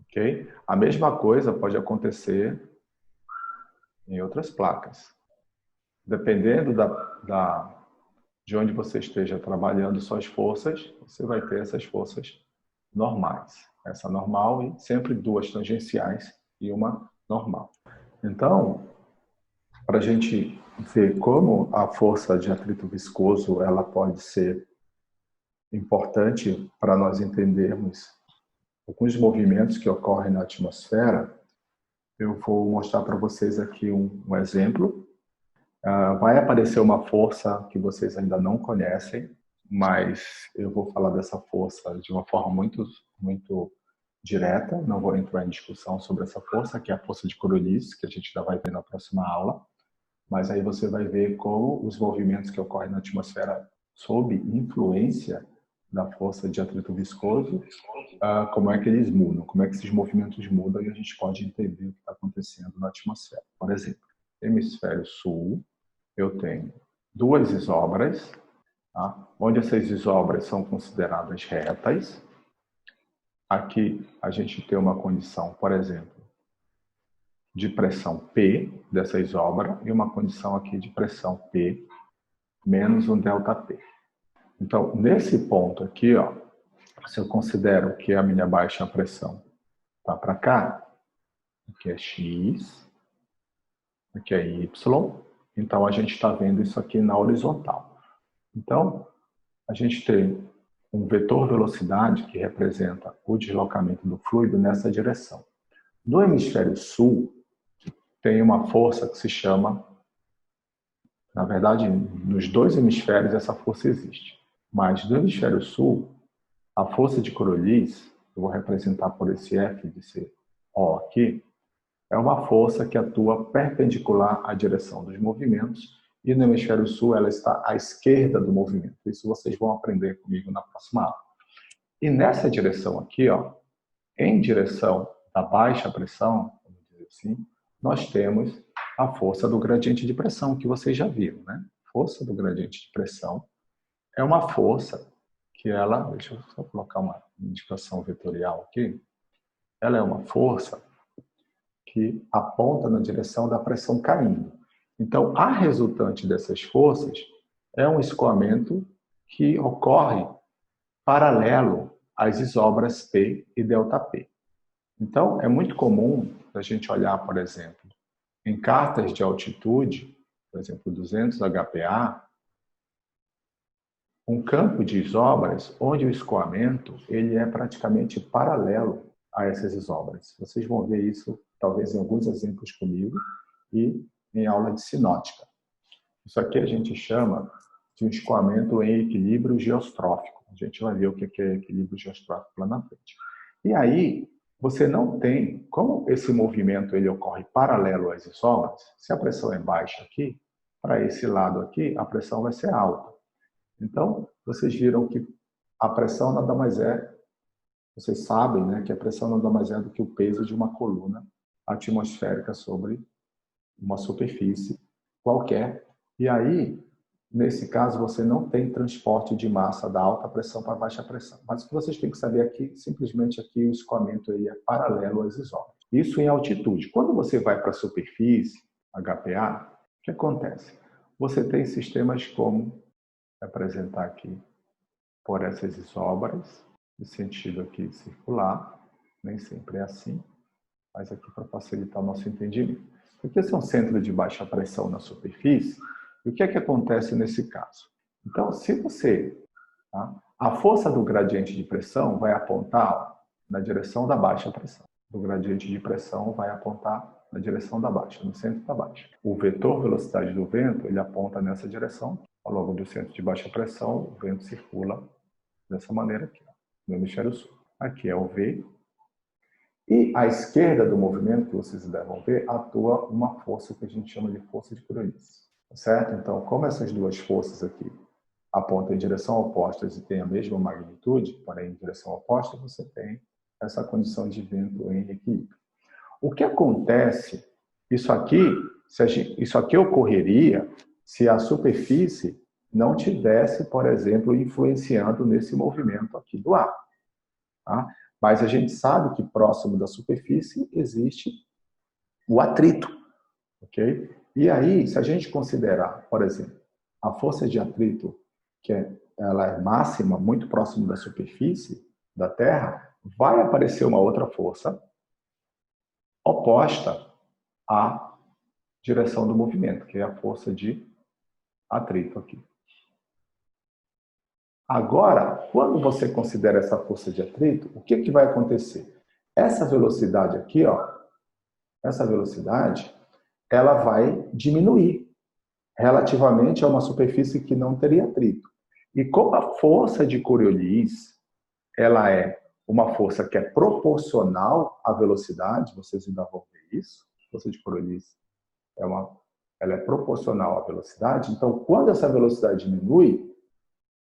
Ok? A mesma coisa pode acontecer em outras placas. Dependendo de onde você esteja trabalhando suas forças, você vai ter essas forças normais. Essa normal e sempre duas tangenciais e uma normal. Então, para a gente ver como a força de atrito viscoso ela pode ser importante para nós entendermos alguns movimentos que ocorrem na atmosfera, eu vou mostrar para vocês aqui um exemplo. Vai aparecer uma força que vocês ainda não conhecem, mas eu vou falar dessa força de uma forma muito direta. Não vou entrar em discussão sobre essa força, que é a força de Coriolis, que a gente já vai ver na próxima aula. Mas aí você vai ver como os movimentos que ocorrem na atmosfera sob influência da força de atrito viscoso, como é que eles mudam, como é que esses movimentos mudam e a gente pode entender o que está acontecendo na atmosfera. Por exemplo, hemisfério sul, eu tenho duas isóbaras, tá? Onde essas isóbaras são consideradas retas. Aqui a gente tem uma condição, por exemplo, de pressão P dessa isóbara e uma condição aqui de pressão P menos um ΔP. Então, nesse ponto aqui, ó, se eu considero que a minha baixa pressão está para cá, aqui é X, aqui é Y, então a gente está vendo isso aqui na horizontal. Então, a gente tem um vetor velocidade que representa o deslocamento do fluido nessa direção. No hemisfério sul, tem uma força que se chama, na verdade, nos dois hemisférios essa força existe, mas no hemisfério sul, a força de Coriolis, eu vou representar por esse F de ser O aqui, é uma força que atua perpendicular à direção dos movimentos e no hemisfério sul ela está à esquerda do movimento. Isso vocês vão aprender comigo na próxima aula. E nessa direção aqui, ó, em direção da baixa pressão, vamos dizer assim, nós temos a força do gradiente de pressão, que vocês já viram, né? Força do gradiente de pressão é uma força que ela, deixa eu só colocar uma indicação vetorial aqui, ela é uma força que aponta na direção da pressão caindo. Então, a resultante dessas forças é um escoamento que ocorre paralelo às isóbaras P e ΔP. Então, é muito comum a gente olhar, por exemplo, em cartas de altitude, por exemplo, 200 HPA, um campo de isóbaras onde o escoamento ele é praticamente paralelo a essas isóbaras. Vocês vão ver isso talvez em alguns exemplos comigo e em aula de sinótica. Isso aqui a gente chama de um escoamento em equilíbrio geostrófico. A gente vai ver o que é equilíbrio geostrófico lá na frente. E aí, você não tem, como esse movimento ele ocorre paralelo às isóbaras, se a pressão é baixa aqui, para esse lado aqui, a pressão vai ser alta. Então, vocês viram que a pressão nada mais é, vocês sabem, né, que a pressão nada mais é do que o peso de uma coluna atmosférica sobre uma superfície qualquer. E aí, nesse caso, você não tem transporte de massa da alta pressão para baixa pressão. Mas o que vocês têm que saber aqui, simplesmente aqui o escoamento ele é paralelo às isóbaras. Isso em altitude. Quando você vai para a superfície, HPA, o que acontece? Você tem sistemas como representar aqui por essas isóbaras, no sentido aqui circular, nem sempre é assim, mas aqui para facilitar o nosso entendimento. Porque esse é um centro de baixa pressão na superfície, e o que é que acontece nesse caso? Então, se você... Tá, a força do gradiente de pressão vai apontar na direção da baixa pressão. O gradiente de pressão vai apontar na direção da baixa, no centro da baixa. O vetor velocidade do vento, ele aponta nessa direção. Ao longo do centro de baixa pressão, o vento circula dessa maneira aqui, no hemisfério sul. Aqui é o V, E à esquerda do movimento, que vocês devem ver, atua uma força que a gente chama de força de Coriolis. Certo? Então, como essas duas forças aqui apontam em direção opostas e têm a mesma magnitude, porém em direção oposta, você tem essa condição de vento em equilíbrio. O que acontece, isso aqui ocorreria se a superfície não tivesse, por exemplo, influenciando nesse movimento aqui do ar. Tá? Mas a gente sabe que próximo da superfície existe o atrito, ok? E aí, se a gente considerar, por exemplo, a força de atrito, ela é máxima, muito próximo da superfície da Terra, vai aparecer uma outra força oposta à direção do movimento, que é a força de atrito aqui. Agora, quando você considera essa força de atrito, o que vai acontecer? Essa velocidade aqui, ó, essa velocidade, ela vai diminuir relativamente a uma superfície que não teria atrito. E como a força de Coriolis, ela é uma força que é proporcional à velocidade, vocês ainda vão ver isso, a força de Coriolis ela é proporcional à velocidade, então quando essa velocidade diminui,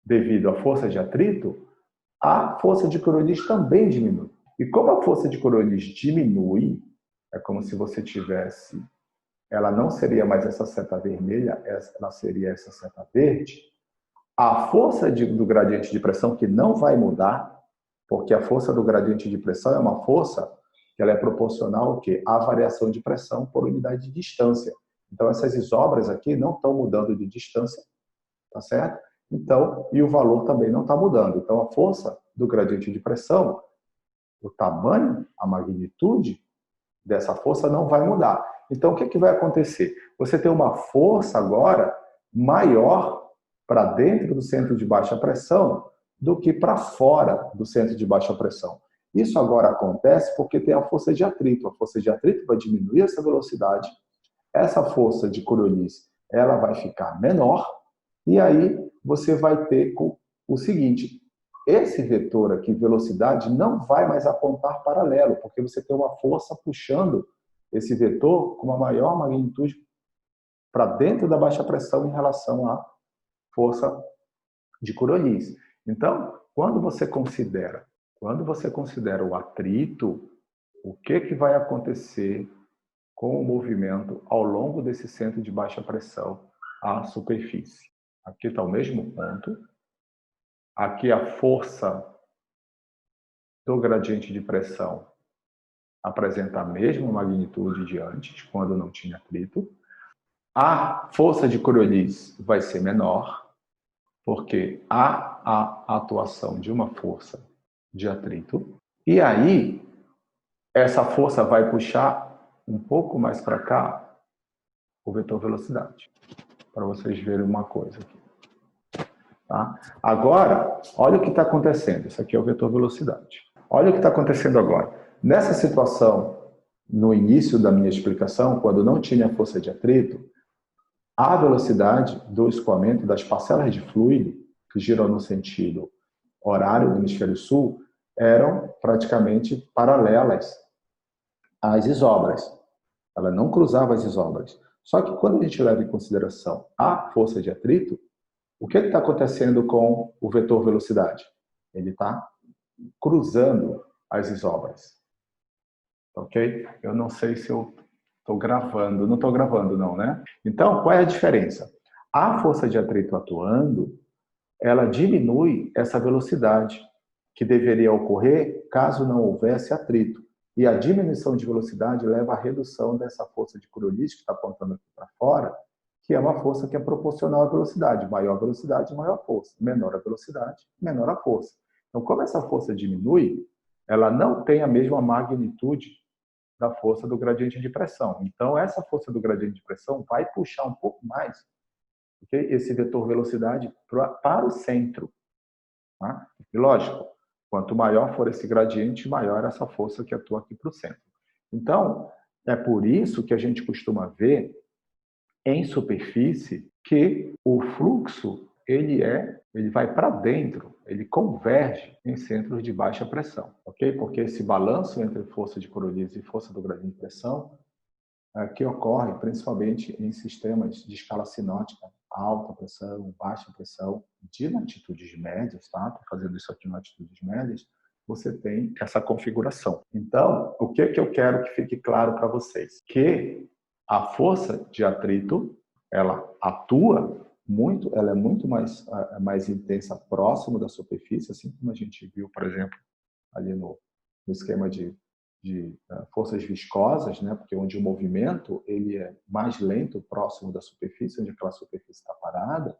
devido à força de atrito, a força de Coriolis também diminui. E como a força de Coriolis diminui, é como se você tivesse, ela não seria mais essa seta vermelha, ela seria essa seta verde, a força do gradiente de pressão, que não vai mudar, porque a força do gradiente de pressão é uma força que ela é proporcional ao quê? À variação de pressão por unidade de distância. Então, essas isobras aqui não estão mudando de distância, tá certo? Então, e o valor também não está mudando. Então, a força do gradiente de pressão, o tamanho, a magnitude dessa força não vai mudar. Então, o que vai acontecer? Você tem uma força agora maior para dentro do centro de baixa pressão do que para fora do centro de baixa pressão. Isso agora acontece porque tem a força de atrito. A força de atrito vai diminuir essa velocidade. Essa força de Coriolis, ela vai ficar menor. E aí você vai ter o seguinte, esse vetor aqui, velocidade, não vai mais apontar paralelo, porque você tem uma força puxando esse vetor com uma maior magnitude para dentro da baixa pressão em relação à força de Coriolis. Então, quando você considera o atrito, o que vai acontecer com o movimento ao longo desse centro de baixa pressão à superfície? Aqui está o mesmo ponto. Aqui a força do gradiente de pressão apresenta a mesma magnitude de antes, quando não tinha atrito. A força de Coriolis vai ser menor, porque há a atuação de uma força de atrito. E aí, essa força vai puxar um pouco mais para cá o vetor velocidade, para vocês verem uma coisa aqui. Tá? Agora, olha o que está acontecendo. Isso aqui é o vetor velocidade. Olha o que está acontecendo agora. Nessa situação, no início da minha explicação, quando não tinha força de atrito, a velocidade do escoamento das parcelas de fluido, que giram no sentido horário do hemisfério sul, eram praticamente paralelas às isobras. Ela não cruzava as isobras. Só que quando a gente leva em consideração a força de atrito, o que está acontecendo com o vetor velocidade? Ele está cruzando as isobras. Ok? Eu não sei se eu estou gravando. Não estou gravando, não, né? Então, qual é a diferença? A força de atrito atuando, ela diminui essa velocidade que deveria ocorrer caso não houvesse atrito. E a diminuição de velocidade leva à redução dessa força de Coriolis, que está apontando aqui para fora, que é uma força que é proporcional à velocidade. Maior a velocidade, maior a força. Menor a velocidade, menor a força. Então, como essa força diminui, ela não tem a mesma magnitude da força do gradiente de pressão. Então, essa força do gradiente de pressão vai puxar um pouco mais, okay, esse vetor velocidade para o centro. Tá? E, lógico, quanto maior for esse gradiente, maior essa força que atua aqui para o centro. Então, é por isso que a gente costuma ver em superfície que o fluxo ele vai para dentro, ele converge em centros de baixa pressão, ok? Porque esse balanço entre força de Coriolis e força do gradiente de pressão que ocorre principalmente em sistemas de escala sinótica, alta pressão, baixa pressão, de latitudes médias, tá? Estou fazendo isso aqui em latitudes médias, você tem essa configuração. Então, o que eu quero que fique claro para vocês? Que a força de atrito, ela atua muito, ela é muito mais intensa próximo da superfície, assim como a gente viu, por exemplo, ali no esquema de forças viscosas, né? Porque onde o movimento ele é mais lento próximo da superfície, onde aquela superfície está parada,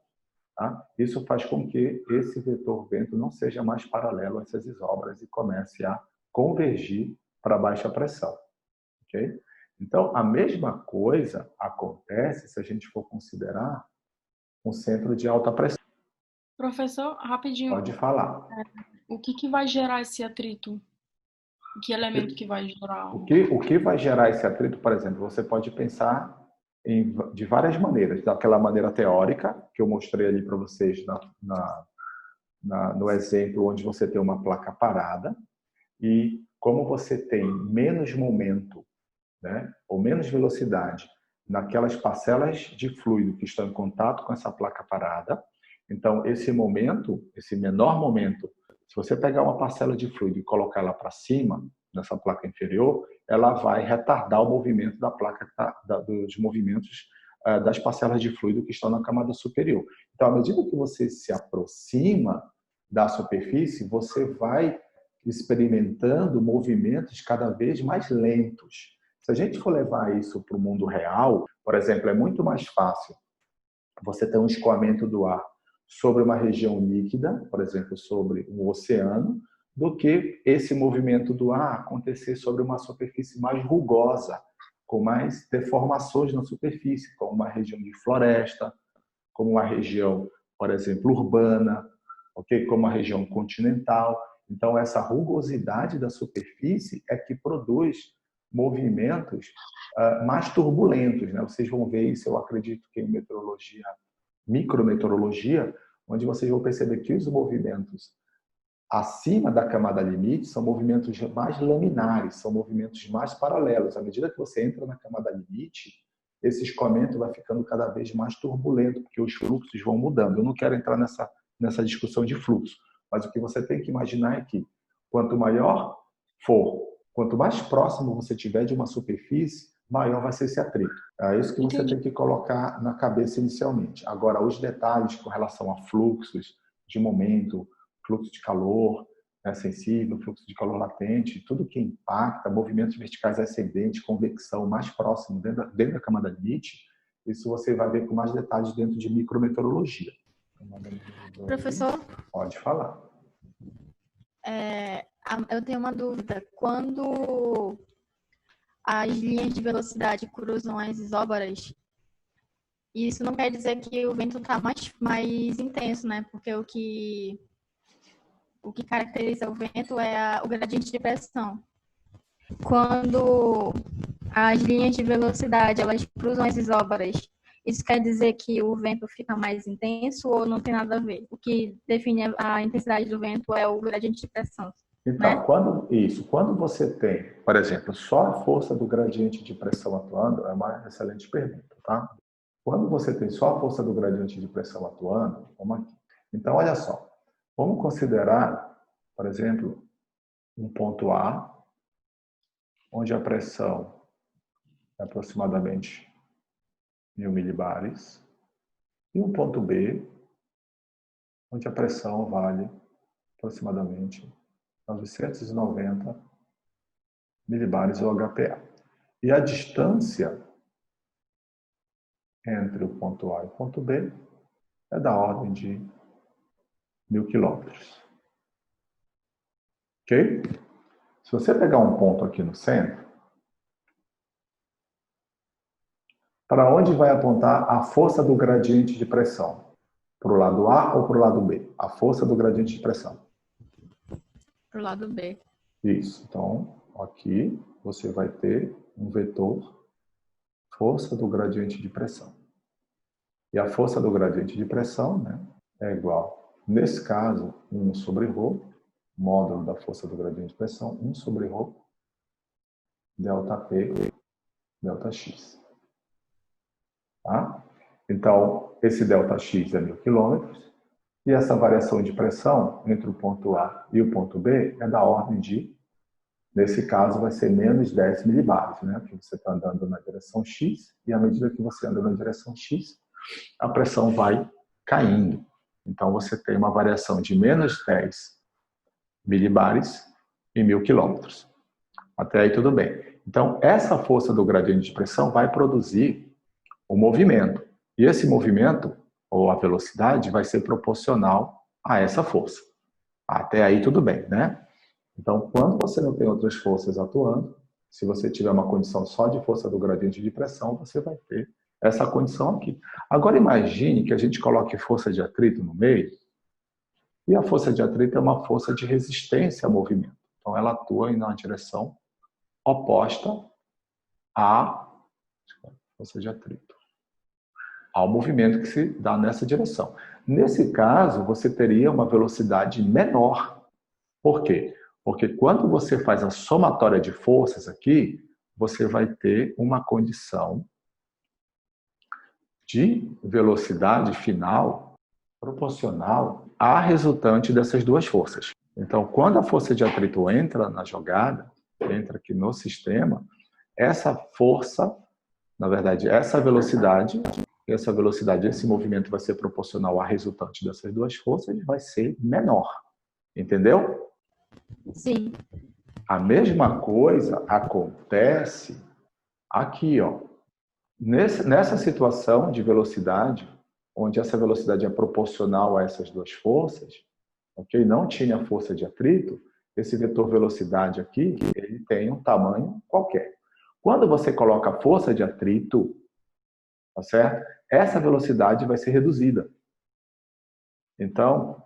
tá? Isso faz com que esse vetor vento não seja mais paralelo a essas isóbaras e comece a convergir para baixa pressão, ok? Então, a mesma coisa acontece se a gente for considerar um centro de alta pressão. Professor, rapidinho, Pode falar. o que vai gerar esse atrito? Que elemento que vai gerar? O que vai gerar esse atrito, por exemplo, você pode pensar de várias maneiras. Daquela maneira teórica, que eu mostrei ali para vocês no exemplo, onde você tem uma placa parada, e como você tem menos momento, né, ou menos velocidade naquelas parcelas de fluido que estão em contato com essa placa parada, então esse momento, esse menor momento, se você pegar uma parcela de fluido e colocar ela para cima, nessa placa inferior, ela vai retardar o movimento da placa, dos movimentos das parcelas de fluido que estão na camada superior. Então, à medida que você se aproxima da superfície, você vai experimentando movimentos cada vez mais lentos. Se a gente for levar isso para o mundo real, por exemplo, é muito mais fácil você ter um escoamento do ar sobre uma região líquida, por exemplo, sobre um oceano, do que esse movimento do ar acontecer sobre uma superfície mais rugosa, com mais deformações na superfície, como uma região de floresta, como uma região, por exemplo, urbana, okay? Como uma região continental. Então, essa rugosidade da superfície é que produz movimentos mais turbulentos, né? Vocês vão ver isso, eu acredito que em meteorologia, micrometeorologia, onde vocês vão perceber que os movimentos acima da camada limite são movimentos mais laminares, são movimentos mais paralelos. À medida que você entra na camada limite, esse escoamento vai ficando cada vez mais turbulento, porque os fluxos vão mudando. Eu não quero entrar nessa discussão de fluxo, mas o que você tem que imaginar é que quanto maior for, quanto mais próximo você tiver de uma superfície, maior vai ser esse atrito. É isso que você tem que colocar na cabeça inicialmente. Agora, os detalhes com relação a fluxos de momento, fluxo de calor sensível, fluxo de calor latente, tudo que impacta, movimentos verticais ascendentes, convecção mais próximo dentro da camada limite, isso você vai ver com mais detalhes dentro de micrometeorologia. Professor? Pode falar. Eu tenho uma dúvida. Quando as linhas de velocidade cruzam as isóbaras, isso não quer dizer que o vento está mais intenso, né? Porque o que caracteriza o vento é o gradiente de pressão. Quando as linhas de velocidade elas cruzam as isóbaras, isso quer dizer que o vento fica mais intenso ou não tem nada a ver? O que define a intensidade do vento é o gradiente de pressão. Então, né? quando você tem, por exemplo, só a força do gradiente de pressão atuando, é uma excelente pergunta, tá? Quando você tem só a força do gradiente de pressão atuando, vamos aqui. Então, olha só, vamos considerar, por exemplo, um ponto A, onde a pressão é aproximadamente 1000 milibares, e um ponto B, onde a pressão vale aproximadamente 990 milibares ou HPA. E a distância entre o ponto A e o ponto B é da ordem de 1000 quilômetros. Ok? Se você pegar um ponto aqui no centro, para onde vai apontar a força do gradiente de pressão? Para o lado A ou para o lado B? A força do gradiente de pressão. Para o lado B. Isso. Então, aqui você vai ter um vetor força do gradiente de pressão. E a força do gradiente de pressão, né, é igual, nesse caso, 1 sobre ρ, módulo da força do gradiente de pressão, 1 sobre ρ, ΔP, ΔX. Tá? Então, esse ΔX é 1000 km, e essa variação de pressão entre o ponto A e o ponto B é da ordem de, nesse caso, vai ser menos 10 milibares, né? Porque você está andando na direção X, e à medida que você anda na direção X, a pressão vai caindo. Então, você tem uma variação de menos 10 milibares em 1000 quilômetros. Até aí tudo bem. Então, essa força do gradiente de pressão vai produzir o movimento. E esse movimento, ou a velocidade, vai ser proporcional a essa força. Até aí tudo bem, né? Então, quando você não tem outras forças atuando, se você tiver uma condição só de força do gradiente de pressão, você vai ter essa condição aqui. Agora imagine que a gente coloque força de atrito no meio, e a força de atrito é uma força de resistência ao movimento. Então, ela atua na direção oposta à força de atrito, ao movimento que se dá nessa direção. Nesse caso, você teria uma velocidade menor. Por quê? Porque quando você faz a somatória de forças aqui, você vai ter uma condição de velocidade final proporcional à resultante dessas duas forças. Então, quando a força de atrito entra na jogada, entra aqui no sistema, essa força, na verdade, essa velocidade, esse movimento vai ser proporcional à resultante dessas duas forças e vai ser menor. Entendeu? Sim. A mesma coisa acontece aqui, ó. Nessa situação de velocidade, onde essa velocidade é proporcional a essas duas forças, ok? Não tinha força de atrito, esse vetor velocidade aqui, ele tem um tamanho qualquer. Quando você coloca a força de atrito, tá certo? Essa velocidade vai ser reduzida. Então,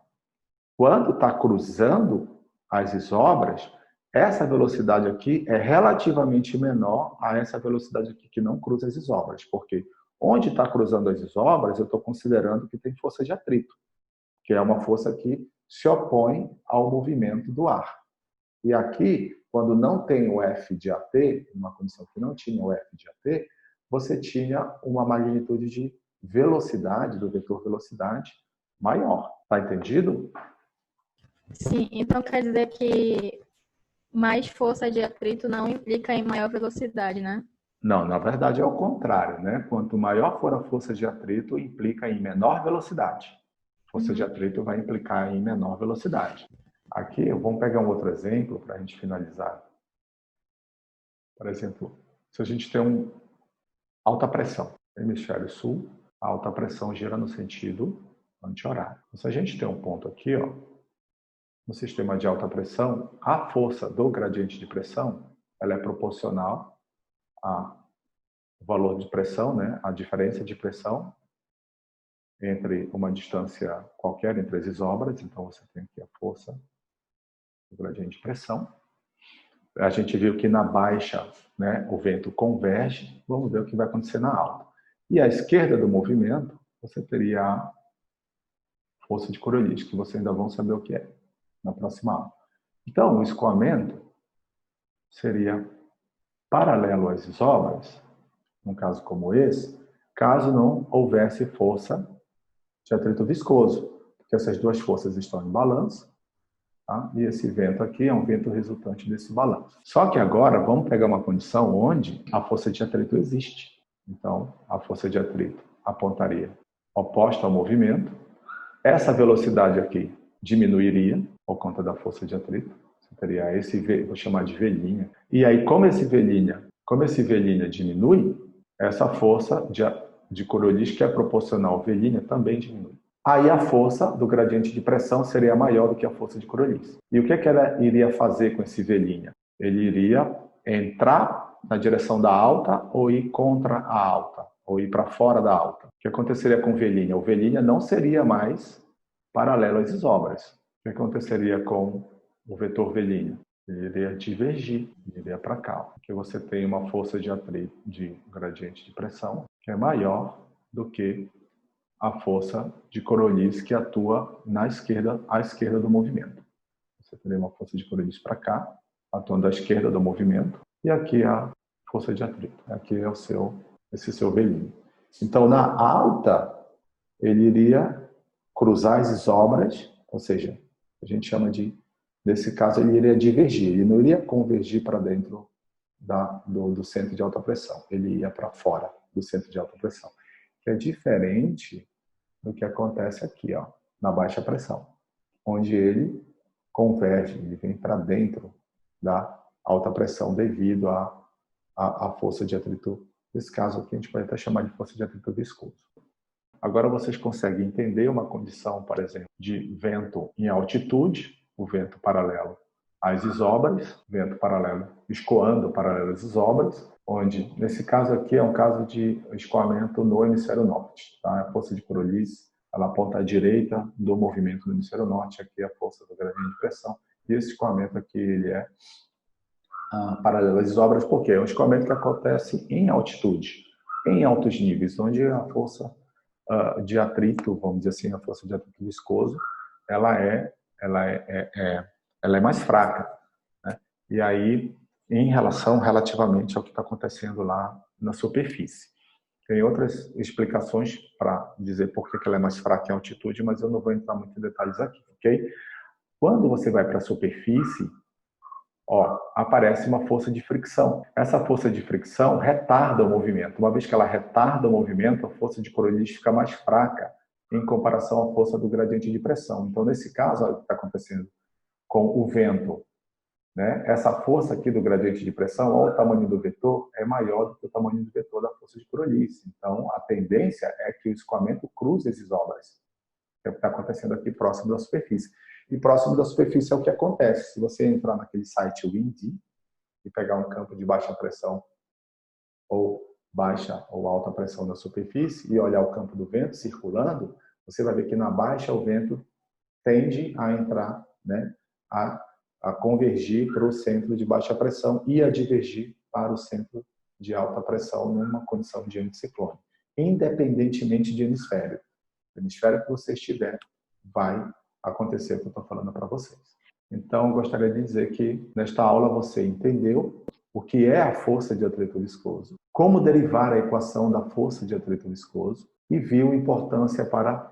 quando está cruzando as isobras, essa velocidade aqui é relativamente menor a essa velocidade aqui que não cruza as isobras, porque onde está cruzando as isobras, eu estou considerando que tem força de atrito, que é uma força que se opõe ao movimento do ar. E aqui, quando não tem o F de AT, uma condição que não tinha o F de AT, você tinha uma magnitude de velocidade, do vetor velocidade, maior. Tá entendido? Sim, então quer dizer que mais força de atrito não implica em maior velocidade, né? Não, na verdade é o contrário, né? Quanto maior for a força de atrito, implica em menor velocidade. Força de atrito vai implicar em menor velocidade. Aqui, vamos pegar um outro exemplo para a gente finalizar. Por exemplo, se a gente tem alta pressão, hemisfério sul, a alta pressão gira no sentido anti-horário. Se a gente tem um ponto aqui, ó, no sistema de alta pressão, a força do gradiente de pressão ela é proporcional ao valor de pressão, né? A diferença de pressão entre uma distância qualquer entre as isobras. Então, você tem aqui a força do gradiente de pressão. A gente viu que na baixa, né, o vento converge. Vamos ver o que vai acontecer na alta. E à esquerda do movimento, você teria a força de Coriolis, que vocês ainda vão saber o que é na próxima aula. Então, o escoamento seria paralelo às isobras, num caso como esse, caso não houvesse força de atrito viscoso, porque essas duas forças estão em balanço, tá? E esse vento aqui é um vento resultante desse balanço. Só que agora vamos pegar uma condição onde a força de atrito existe. Então, a força de atrito apontaria oposta ao movimento. Essa velocidade aqui diminuiria por conta da força de atrito. Você teria esse V, vou chamar de V'. E aí, como esse V' diminui, essa força de Coriolis, que é proporcional ao V' também diminui. Aí a força do gradiente de pressão seria maior do que a força de Coriolis. E o que ela iria fazer com esse V'? Ele iria entrar na direção da alta ou ir contra a alta, ou ir para fora da alta. O que aconteceria com o V'? O V' não seria mais paralelo às isobras. O que aconteceria com o vetor V'? Ele iria divergir, ele iria para cá, porque você tem uma força de atrito, de gradiente de pressão, que é maior do que a força de Coriolis que atua à esquerda do movimento. Você teria uma força de Coriolis para cá, atuando à esquerda do movimento, e aqui a força de atrito. Aqui é esse seu velhinho. Então, na alta, ele iria cruzar as isóbaras, ou seja, a gente chama de, nesse caso, ele iria divergir, ele não iria convergir para dentro do centro de alta pressão, ele ia para fora do centro de alta pressão, que é diferente do que acontece aqui, ó, na baixa pressão, onde ele converge, ele vem para dentro da alta pressão devido à força de atrito. Nesse caso aqui, a gente pode até chamar de força de atrito viscoso. Agora vocês conseguem entender uma condição, por exemplo, de vento em altitude, o vento paralelo às isóbaras, vento paralelo escoando paralelo às isóbaras, onde, nesse caso aqui, é um caso de escoamento no hemisfério norte. Tá? A força de Coriolis, ela aponta à direita do movimento no hemisfério norte, aqui é a força do gradiente de pressão, e esse escoamento aqui ele é paralelo às isóbaras, porque é um escoamento que acontece em altitude, em altos níveis, onde a força de atrito, vamos dizer assim, a força de atrito viscoso, ela é mais fraca, né? E aí, em relação relativamente ao que está acontecendo lá na superfície. Tem outras explicações para dizer por que ela é mais fraca em altitude, mas eu não vou entrar muito em detalhes aqui, ok? Quando você vai para a superfície, aparece uma força de fricção. Essa força de fricção retarda o movimento. Uma vez que ela retarda o movimento, a força de Coriolis fica mais fraca em comparação à força do gradiente de pressão. Então, nesse caso, olha o que está acontecendo com o vento, né? Essa força aqui do gradiente de pressão, o tamanho do vetor, é maior do que o tamanho do vetor da força de Coriolis. Então, a tendência é que o escoamento cruze as isóbaras. É o que está acontecendo aqui próximo da superfície. E próximo da superfície é o que acontece. Se você entrar naquele site Windy e pegar um campo de baixa pressão ou baixa ou alta pressão na superfície e olhar o campo do vento circulando, você vai ver que na baixa o vento tende a entrar, né, a convergir para o centro de baixa pressão e a divergir para o centro de alta pressão numa condição de anticiclone, independentemente de hemisfério. O hemisfério que você estiver vai acontecer o que eu estou falando para vocês. Então, eu gostaria de dizer que nesta aula você entendeu o que é a força de atrito viscoso, como derivar a equação da força de atrito viscoso e viu a importância para